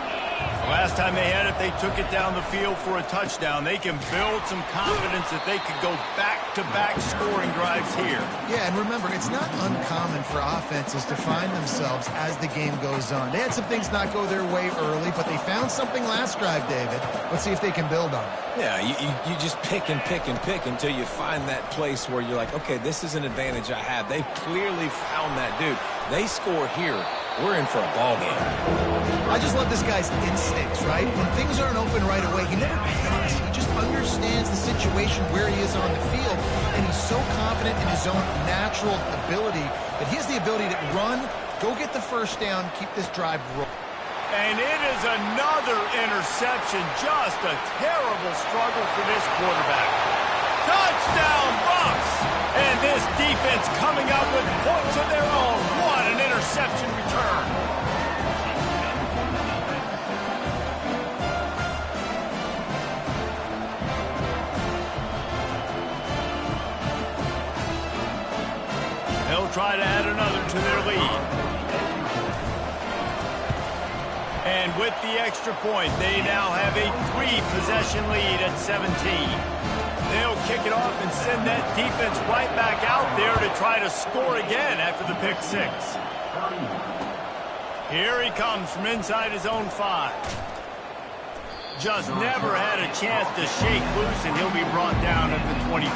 The last time they had it, they took it down the field for a touchdown. They can build some confidence that they could go back-to-back scoring drives here. Yeah, and remember, it's not uncommon for offenses to find themselves as the game goes on. They had some things not go their way early, but they found something last drive, David. Let's see if they can build on it. Yeah, you just pick and pick and pick until you find that place where you're like, okay, this is an advantage I have. They've clearly found that dude. They score here, we're in for a ball game. I just love this guy's instincts, right? When things aren't open right away, he never panics. He just understands the situation where he is on the field, and he's so confident in his own natural ability that he has the ability to run, go get the first down, keep this drive rolling. And it is another interception. Just a terrible struggle for this quarterback. Touchdown, Bucs! And this defense coming up with points of their own. What an interception return. They'll try to add another to their lead. And with the extra point, they now have a 3-possession lead at 17. They'll kick it off and send that defense right back out there to try to score again after the pick 6. Here he comes from inside his own 5. Just never had a chance to shake loose, and he'll be brought down at the 24.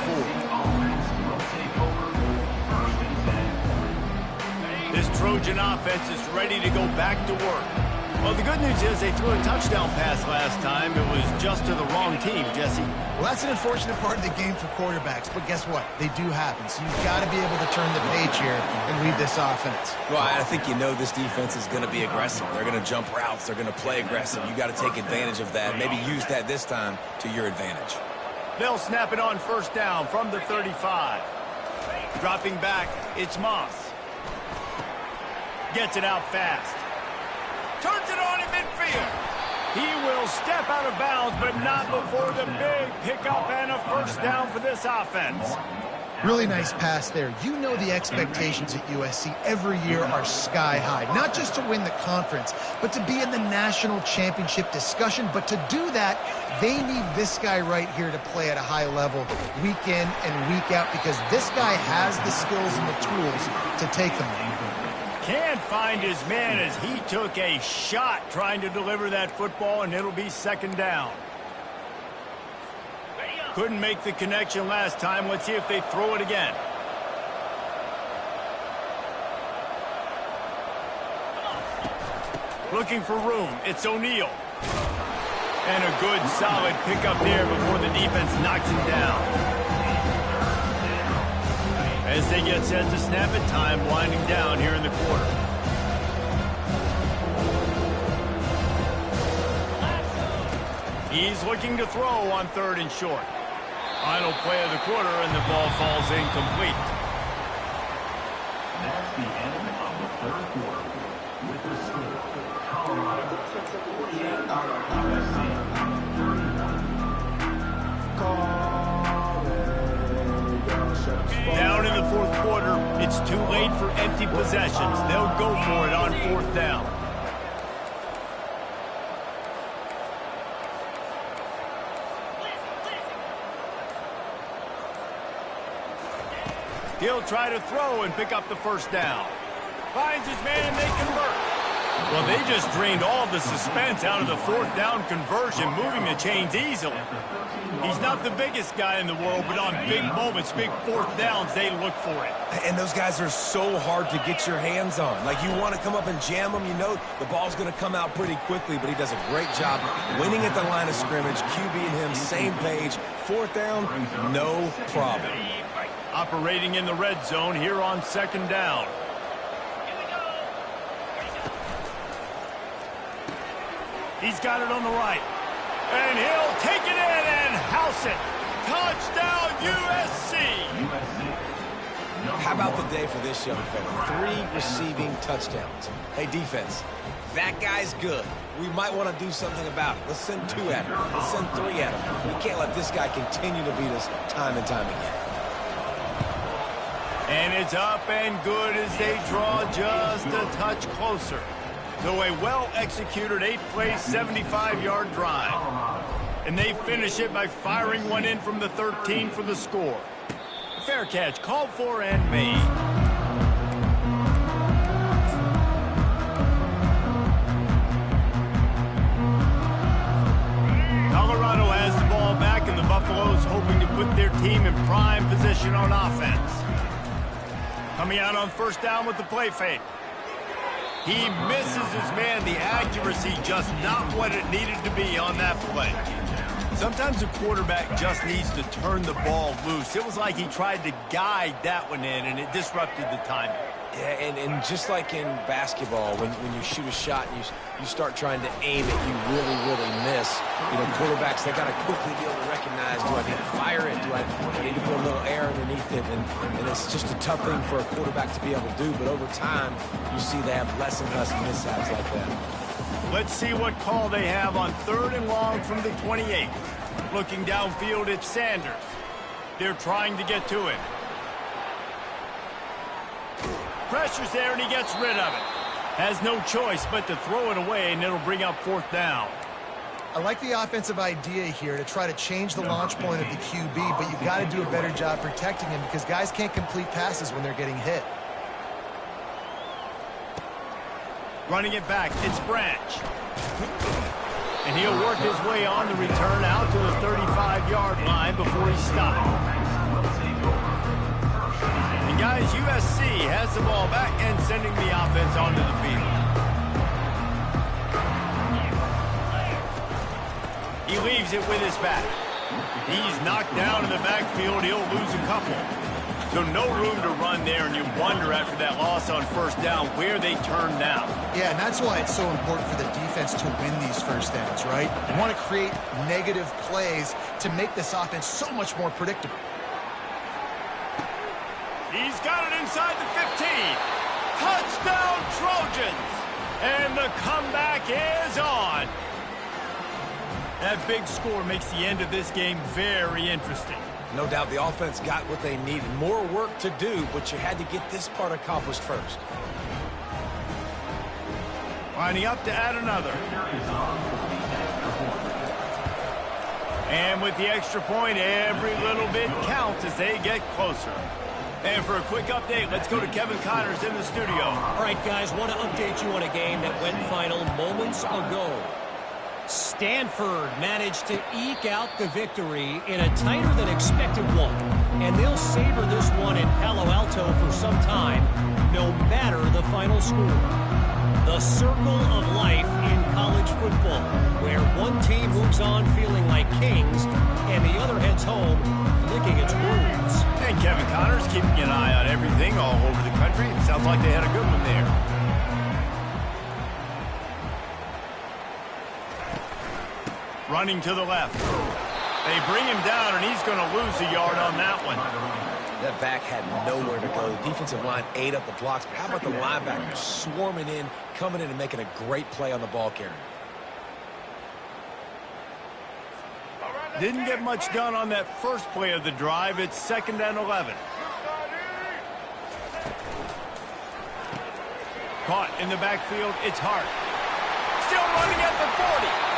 This Trojan offense is ready to go back to work. Well, the good news is they threw a touchdown pass last time. It was just to the wrong team, Jesse. Well, that's an unfortunate part of the game for quarterbacks, but guess what? They do happen, so you've got to be able to turn the page here and read this offense. Well, I think you know this defense is going to be aggressive. They're going to jump routes. They're going to play aggressive. You got to take advantage of that. Maybe use that this time to your advantage. They'll snap it on first down from the 35. Dropping back, it's Moss. Gets it out fast. Turns it on in midfield. He will step out of bounds, but not before the big pickup and a first down for this offense. Really nice pass there. You know the expectations at USC every year are sky high. Not just to win the conference, but to be in the national championship discussion. But to do that, they need this guy right here to play at a high level week in and week out, because this guy has the skills and the tools to take them there. Can't find his man as he took a shot trying to deliver that football, and it'll be second down. Couldn't make the connection last time. Let's see if they throw it again. Looking for room. It's O'Neal. And a good, solid pickup there before the defense knocks him down. As they get set to snap it, time winding down here in the quarter. He's looking to throw on third and short. Final play of the quarter, and the ball falls incomplete. That's the end of the third quarter. With the score, Colorado 48, USC 31. Down in the fourth quarter, it's too late for empty possessions. They'll go for it on fourth down. He'll try to throw and pick up the first down. Finds his man and they convert. Well, they just drained all the suspense out of the fourth down conversion, moving the chains easily. He's not the biggest guy in the world, but on big moments, big fourth downs, they look for it. And those guys are so hard to get your hands on. Like, you want to come up and jam them, you know the ball's going to come out pretty quickly, but he does a great job winning at the line of scrimmage. QB and him, same page. Fourth down, no problem. Operating in the red zone here on second down. He's got it on the right. And he'll take it in and house it. Touchdown, USC. How about the day for this young fella? 3 receiving touchdowns. Hey, defense, that guy's good. We might want to do something about it. Let's send 2 at him. Let's send 3 at him. We can't let this guy continue to beat us time and time again. And it's up and good as they draw just a touch closer. So a well-executed 8-play, 75-yard drive. And they finish it by firing one in from the 13 for the score. Fair catch, called for and made. Colorado has the ball back, and the Buffaloes hoping to put their team in prime position on offense. Coming out on first down with the play fake. He misses his man. The accuracy just not what it needed to be on that play. Sometimes a quarterback just needs to turn the ball loose. It was like he tried to guide that one in, and it disrupted the timing. Yeah, and just like in basketball, when you shoot a shot and you start trying to aim it, you really miss. You know, quarterbacks, they got to quickly be able to recognize, do I need to fire it? Do I need to put a little air underneath it? And it's just a tough thing for a quarterback to be able to do. But over time, you see they have less and less mishaps like that. Let's see what call they have on 3rd and long from the 28. Looking downfield, it's Sanders. They're trying to get to him. Pressure's there, and he gets rid of it. Has no choice but to throw it away, and it'll bring up 4th down. I like the offensive idea here to try to change the launch point of the QB, but you've got to do a better job protecting him because guys can't complete passes when they're getting hit. Running it back, it's Branch. And he'll work his way on the return out to the 35-yard line before he stops. And guys, USC has the ball back and sending the offense onto the field. He leaves it with his back. He's knocked down in the backfield. He'll lose a couple. So no room to run there, and you wonder after that loss on first down where they turn now. Yeah, and that's why it's so important for the defense to win these first downs, right? You want to create negative plays to make this offense so much more predictable. He's got it inside the 15. Touchdown, Trojans! And the comeback is on. That big score makes the end of this game very interesting. No doubt the offense got what they needed. More work to do, but you had to get this part accomplished first. Lining up to add another. And with the extra point, every little bit counts as they get closer. And for a quick update, let's go to Kevin Connors in the studio. All right, guys, want to update you on a game that went final moments ago. Stanford managed to eke out the victory in a tighter than expected one. And they'll savor this one in Palo Alto for some time, no matter the final score. The circle of life in college football, where one team moves on feeling like kings, and the other heads home licking its wounds. And Kevin Connors keeping an eye on everything all over the country. It sounds like they had a good one there. Running to the left. They bring him down, and he's going to lose a yard on that one. That back had nowhere to go. The defensive line ate up the blocks. But how about the linebacker swarming in, coming in and making a great play on the ball carrier? Didn't get much done on that first play of the drive. It's 2nd and 11. Caught in the backfield. It's Hart. Still running at the 40.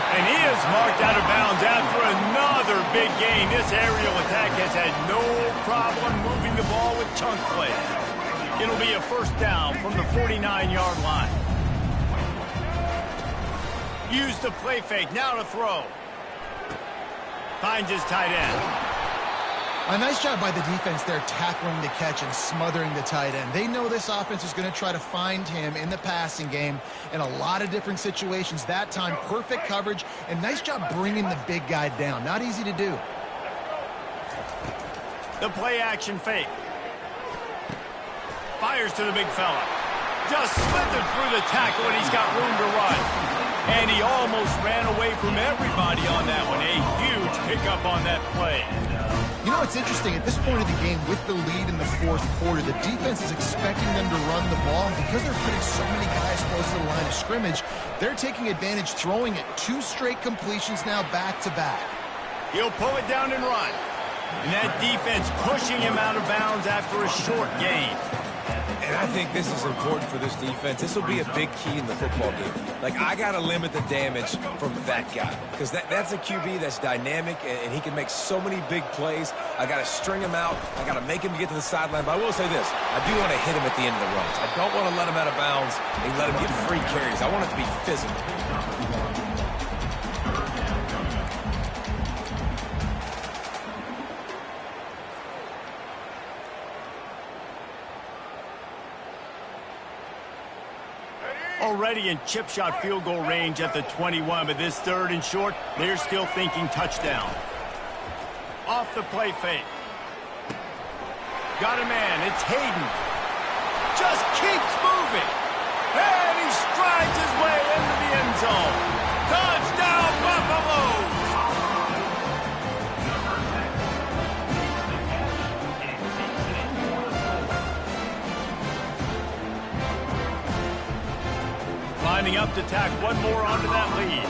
And he is marked out of bounds after another big gain. This aerial attack has had no problem moving the ball with chunk plays. It'll be a first down from the 49-yard line. Use the play fake. Now to throw. Finds his tight end. A nice job by the defense there tackling the catch and smothering the tight end. They know this offense is going to try to find him in the passing game in a lot of different situations. That time, perfect coverage, and nice job bringing the big guy down. Not easy to do. The play action fake. Fires to the big fella. Just slithered through the tackle, and he's got room to run. And he almost ran away from everybody on that one. A huge pickup on that play. You know, it's interesting. At this point of the game, with the lead in the fourth quarter, the defense is expecting them to run the ball. And because they're putting so many guys close to the line of scrimmage, they're taking advantage, throwing it 2 straight completions now back-to-back. He'll pull it down and run. And that defense pushing him out of bounds after a short gain. And I think this is important for this defense. This will be a big key in the football game. Like, I got to limit the damage from that guy. Because that's a QB that's dynamic, and he can make so many big plays. I got to string him out. I got to make him get to the sideline. But I will say this. I do want to hit him at the end of the runs. I don't want to let him out of bounds and let him get free carries. I want it to be physical. Already in chip shot field goal range at the 21, but this 3rd and short, they're still thinking touchdown. Off the play fake. Got a man, it's Hayden. Just keeps moving. And he strides his way into the end zone. Touchdown, Buffalo! Lining up to tack one more onto that lead.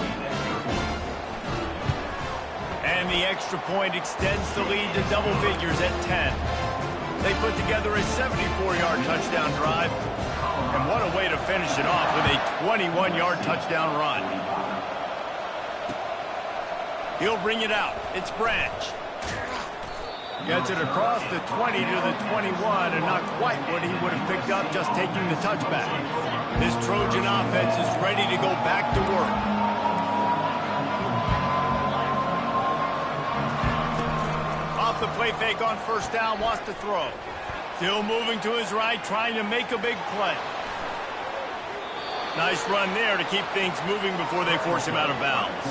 And the extra point extends the lead to double figures at 10. They put together a 74-yard touchdown drive. And what a way to finish it off with a 21-yard touchdown run. He'll bring it out. It's Branch. Gets it across the 20 to the 21, and not quite what he would have picked up just taking the touchback. This Trojan offense is ready to go back to work. Off the play fake on first down, wants to throw. Still moving to his right, trying to make a big play. Nice run there to keep things moving before they force him out of bounds.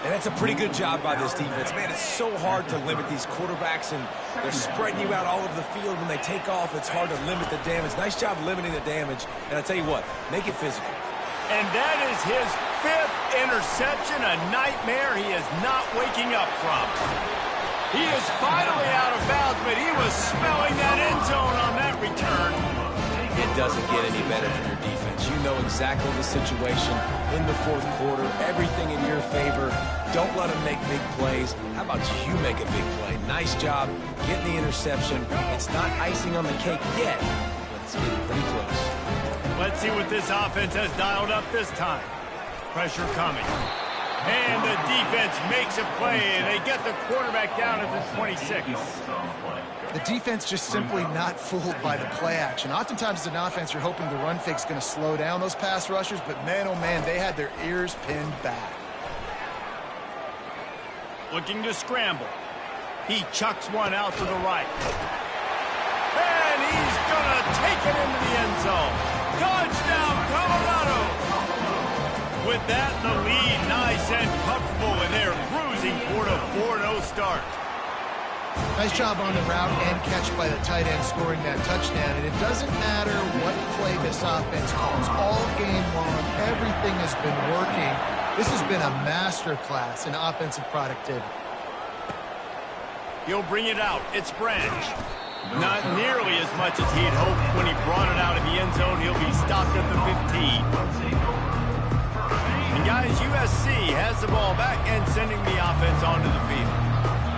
And that's a pretty good job by this defense. Man, it's so hard to limit these quarterbacks, and they're spreading you out all over the field. When they take off, it's hard to limit the damage. Nice job limiting the damage. And I tell you what, make it physical. And that is his 5th interception, a nightmare he is not waking up from. He is finally out of bounds, but he was smelling that end zone on that return. It doesn't get any better for your defense. You know exactly the situation in the fourth quarter, everything in your favor. Don't let them make big plays. How about you make a big play? Nice job getting the interception. It's not icing on the cake yet, but it's getting pretty close. Let's see what this offense has dialed up this time. Pressure coming. And the defense makes a play, and they get the quarterback down at the 26. The defense just simply not fooled by the play action. Oftentimes as an offense, you're hoping the run fake's going to slow down those pass rushers, but man, oh man, they had their ears pinned back. Looking to scramble. He chucks one out to the right. And he's going to take it into the end zone. Touchdown, Colorado! With that, the lead nice and comfortable, and they're cruising toward a 4-0 start. Nice job on the route and catch by the tight end scoring that touchdown. And it doesn't matter what play this offense calls. All game long, everything has been working. This has been a masterclass in offensive productivity. He'll bring it out. It's Branch. Not nearly as much as he had hoped when he brought it out in the end zone. He'll be stopped at the 15. And guys, USC has the ball back and sending the offense onto the field.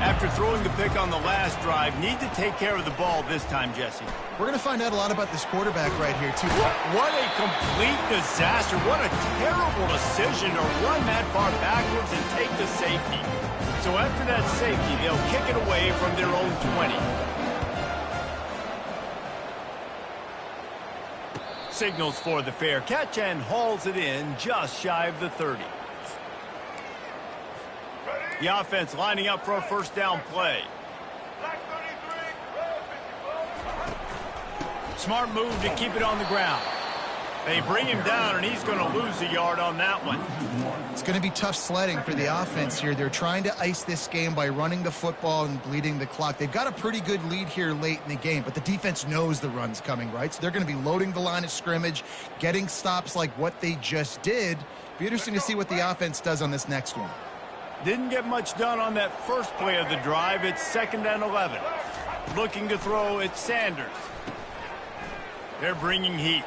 After throwing the pick on the last drive, need to take care of the ball this time, Jesse. We're going to find out a lot about this quarterback right here, too. What a complete disaster. What a terrible decision to run that far backwards and take the safety. So after that safety, they'll kick it away from their own 20. Signals for the fair catch and hauls it in just shy of the 30. The offense lining up for a first down play. Smart move to keep it on the ground. They bring him down, and he's going to lose a yard on that one. It's going to be tough sledding for the offense here. They're trying to ice this game by running the football and bleeding the clock. They've got a pretty good lead here late in the game, but the defense knows the run's coming, right? So they're going to be loading the line of scrimmage, getting stops like what they just did. Be interesting to see what the offense does on this next one. Didn't get much done on that first play of the drive. It's 2nd and 11. Looking to throw, it's Sanders. They're bringing heat.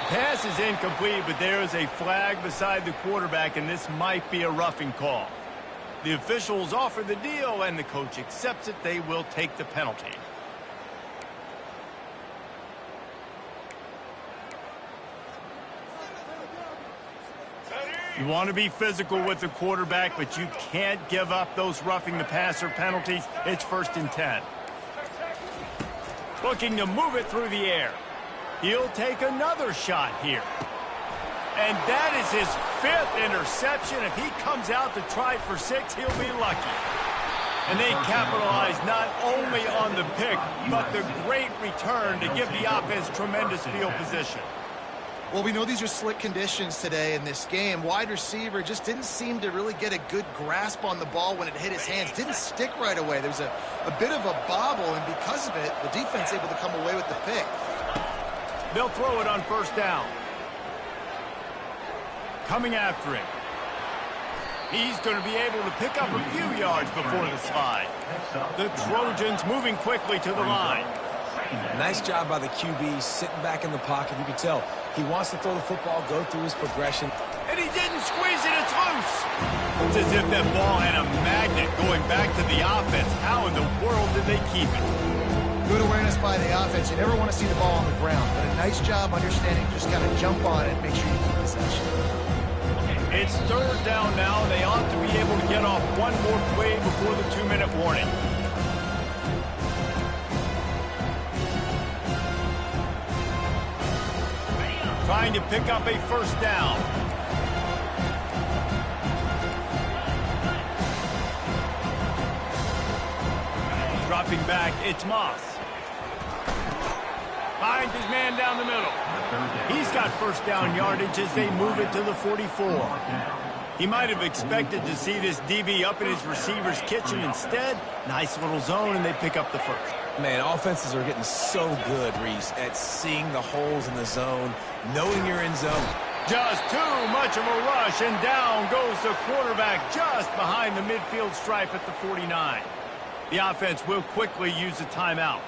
Pass is incomplete, but there is a flag beside the quarterback, and this might be a roughing call. The officials offer the deal, and the coach accepts it. They will take the penalty. You want to be physical with the quarterback, but you can't give up those roughing the passer penalties. It's 1st and 10. Looking to move it through the air. He'll take another shot here. And that is his 5th interception. If he comes out to try for 6, he'll be lucky. And they capitalize not only on the pick, but the great return to give the offense tremendous field position. Well, we know these are slick conditions today in this game. Wide receiver just didn't seem to really get a good grasp on the ball when it hit his hands. Didn't stick right away. There was a bit of a bobble, and because of it, the defense able to come away with the pick. They'll throw it on 1st down. Coming after him. He's going to be able to pick up a few yards before the slide. The Trojans moving quickly to the line. Nice job by the QB sitting back in the pocket. You can tell he wants to throw the football, go through his progression. And he didn't squeeze it. It's loose. It's as if that ball had a magnet going back to the offense. How in the world did they keep it? Good awareness by the offense. You never want to see the ball on the ground, but a nice job understanding. Just kind of jump on it and make sure you keep possession. It's 3rd down now. They ought to be able to get off one more play before the 2-minute warning. Trying to pick up a 1st down. Dropping back, it's Moss. Finds his man down the middle. He's got 1st down yardage as they move it to the 44. He might have expected to see this DB up in his receiver's kitchen. Instead, nice little zone, and they pick up the 1st. Man, offenses are getting so good, Reese, at seeing the holes in the zone, knowing you're in zone. Just too much of a rush, and down goes the quarterback just behind the midfield stripe at the 49. The offense will quickly use a timeout.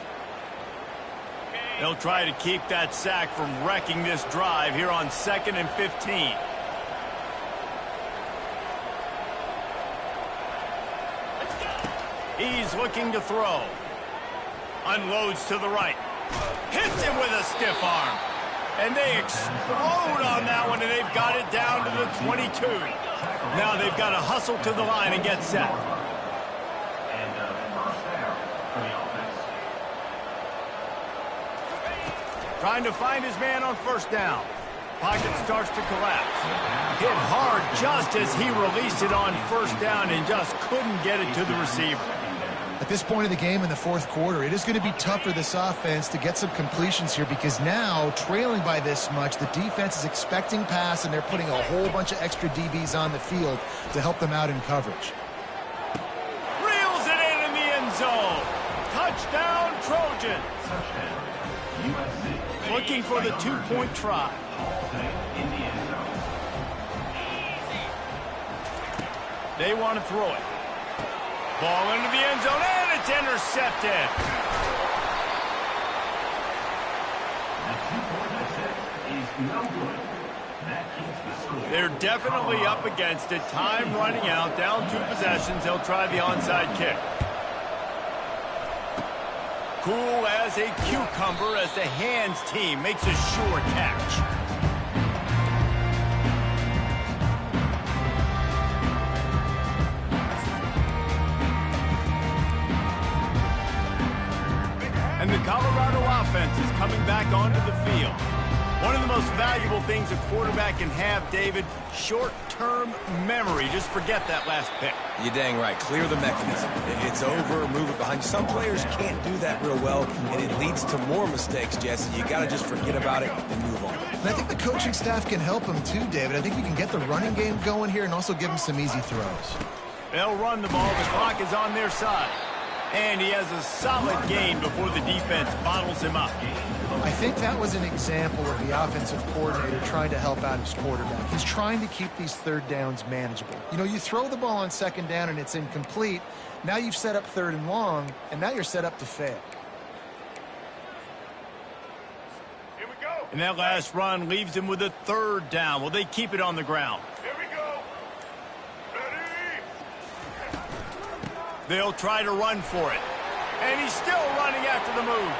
They'll try to keep that sack from wrecking this drive here on 2nd and 15. He's looking to throw. Unloads to the right. Hits him with a stiff arm. And they explode on that one, and they've got it down to the 22. Now they've got to hustle to the line and get set. Trying to find his man on 1st down. Pocket starts to collapse. Hit hard just as he released it on 1st down and just couldn't get it to the receiver. At this point of the game in the 4th quarter, it is going to be tough for this offense to get some completions here because now, trailing by this much, the defense is expecting pass, and they're putting a whole bunch of extra DBs on the field to help them out in coverage. Reels it in the end zone. Touchdown, Trojans. Looking for the 2-point try. They want to throw it. Ball into the end zone, and it's intercepted. They're definitely up against it. Time running out, down 2 possessions. They'll try the onside kick. Cool as a cucumber as the hands team makes a sure catch. And the Colorado offense offense is coming back onto the field. One of the most valuable things a quarterback can have, David, short-term memory. Just forget that last pick. You're dang right. Clear the mechanism. It's over, move it behind you. Some players can't do that real well, and it leads to more mistakes, Jesse. You got to just forget about it and move on. And I think the coaching staff can help him too, David. I think you can get the running game going here and also give him some easy throws. They'll run the ball. The clock is on their side. And he has a solid gain before the defense bottles him up. I think that was an example of the offensive coordinator trying to help out his quarterback. He's trying to keep these third downs manageable. You know, you throw the ball on second down and it's incomplete. Now you've set up third and long, and now you're set up to fail. Here we go. And that last run leaves him with a third down. Will they keep it on the ground? Here we go. Ready. They'll try to run for it. And he's still running after the move.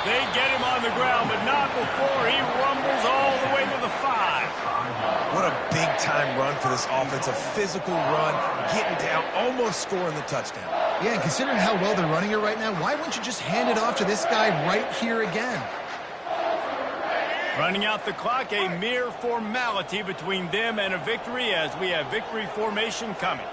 They get him on the ground, but not before he rumbles all the way to the 5. What a big-time run for this offense. A physical run, getting down, almost scoring the touchdown. Yeah, and considering how well they're running it right now, why wouldn't you just hand it off to this guy right here again? Running out the clock, a mere formality between them and a victory as we have victory formation coming.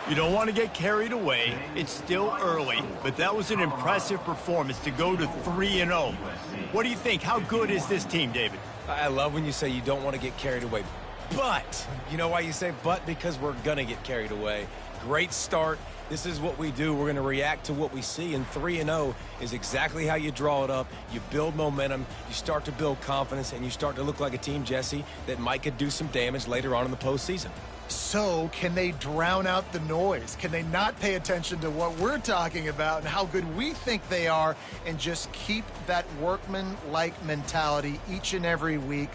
You don't want to get carried away. It's still early, but that was an impressive performance to go to 3-0. What do you think? How good is this team, David? I love when you say you don't want to get carried away. But, you know why you say but? Because we're going to get carried away. Great start. This is what we do. We're going to react to what we see, and 3-0 is exactly how you draw it up. You build momentum, you start to build confidence, and you start to look like a team, Jesse, that might could do some damage later on in the postseason. So, can they drown out the noise? Can they not pay attention to what we're talking about and how good we think they are and just keep that workman-like mentality each and every week?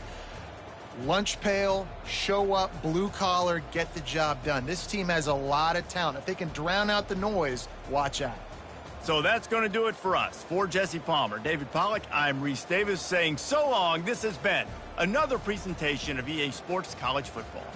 Lunch pail, show up, blue collar, get the job done. This team has a lot of talent. If they can drown out the noise, watch out. So that's going to do it for us. For Jesse Palmer, David Pollack, I'm Reese Davis saying so long. This has been another presentation of EA Sports College Football.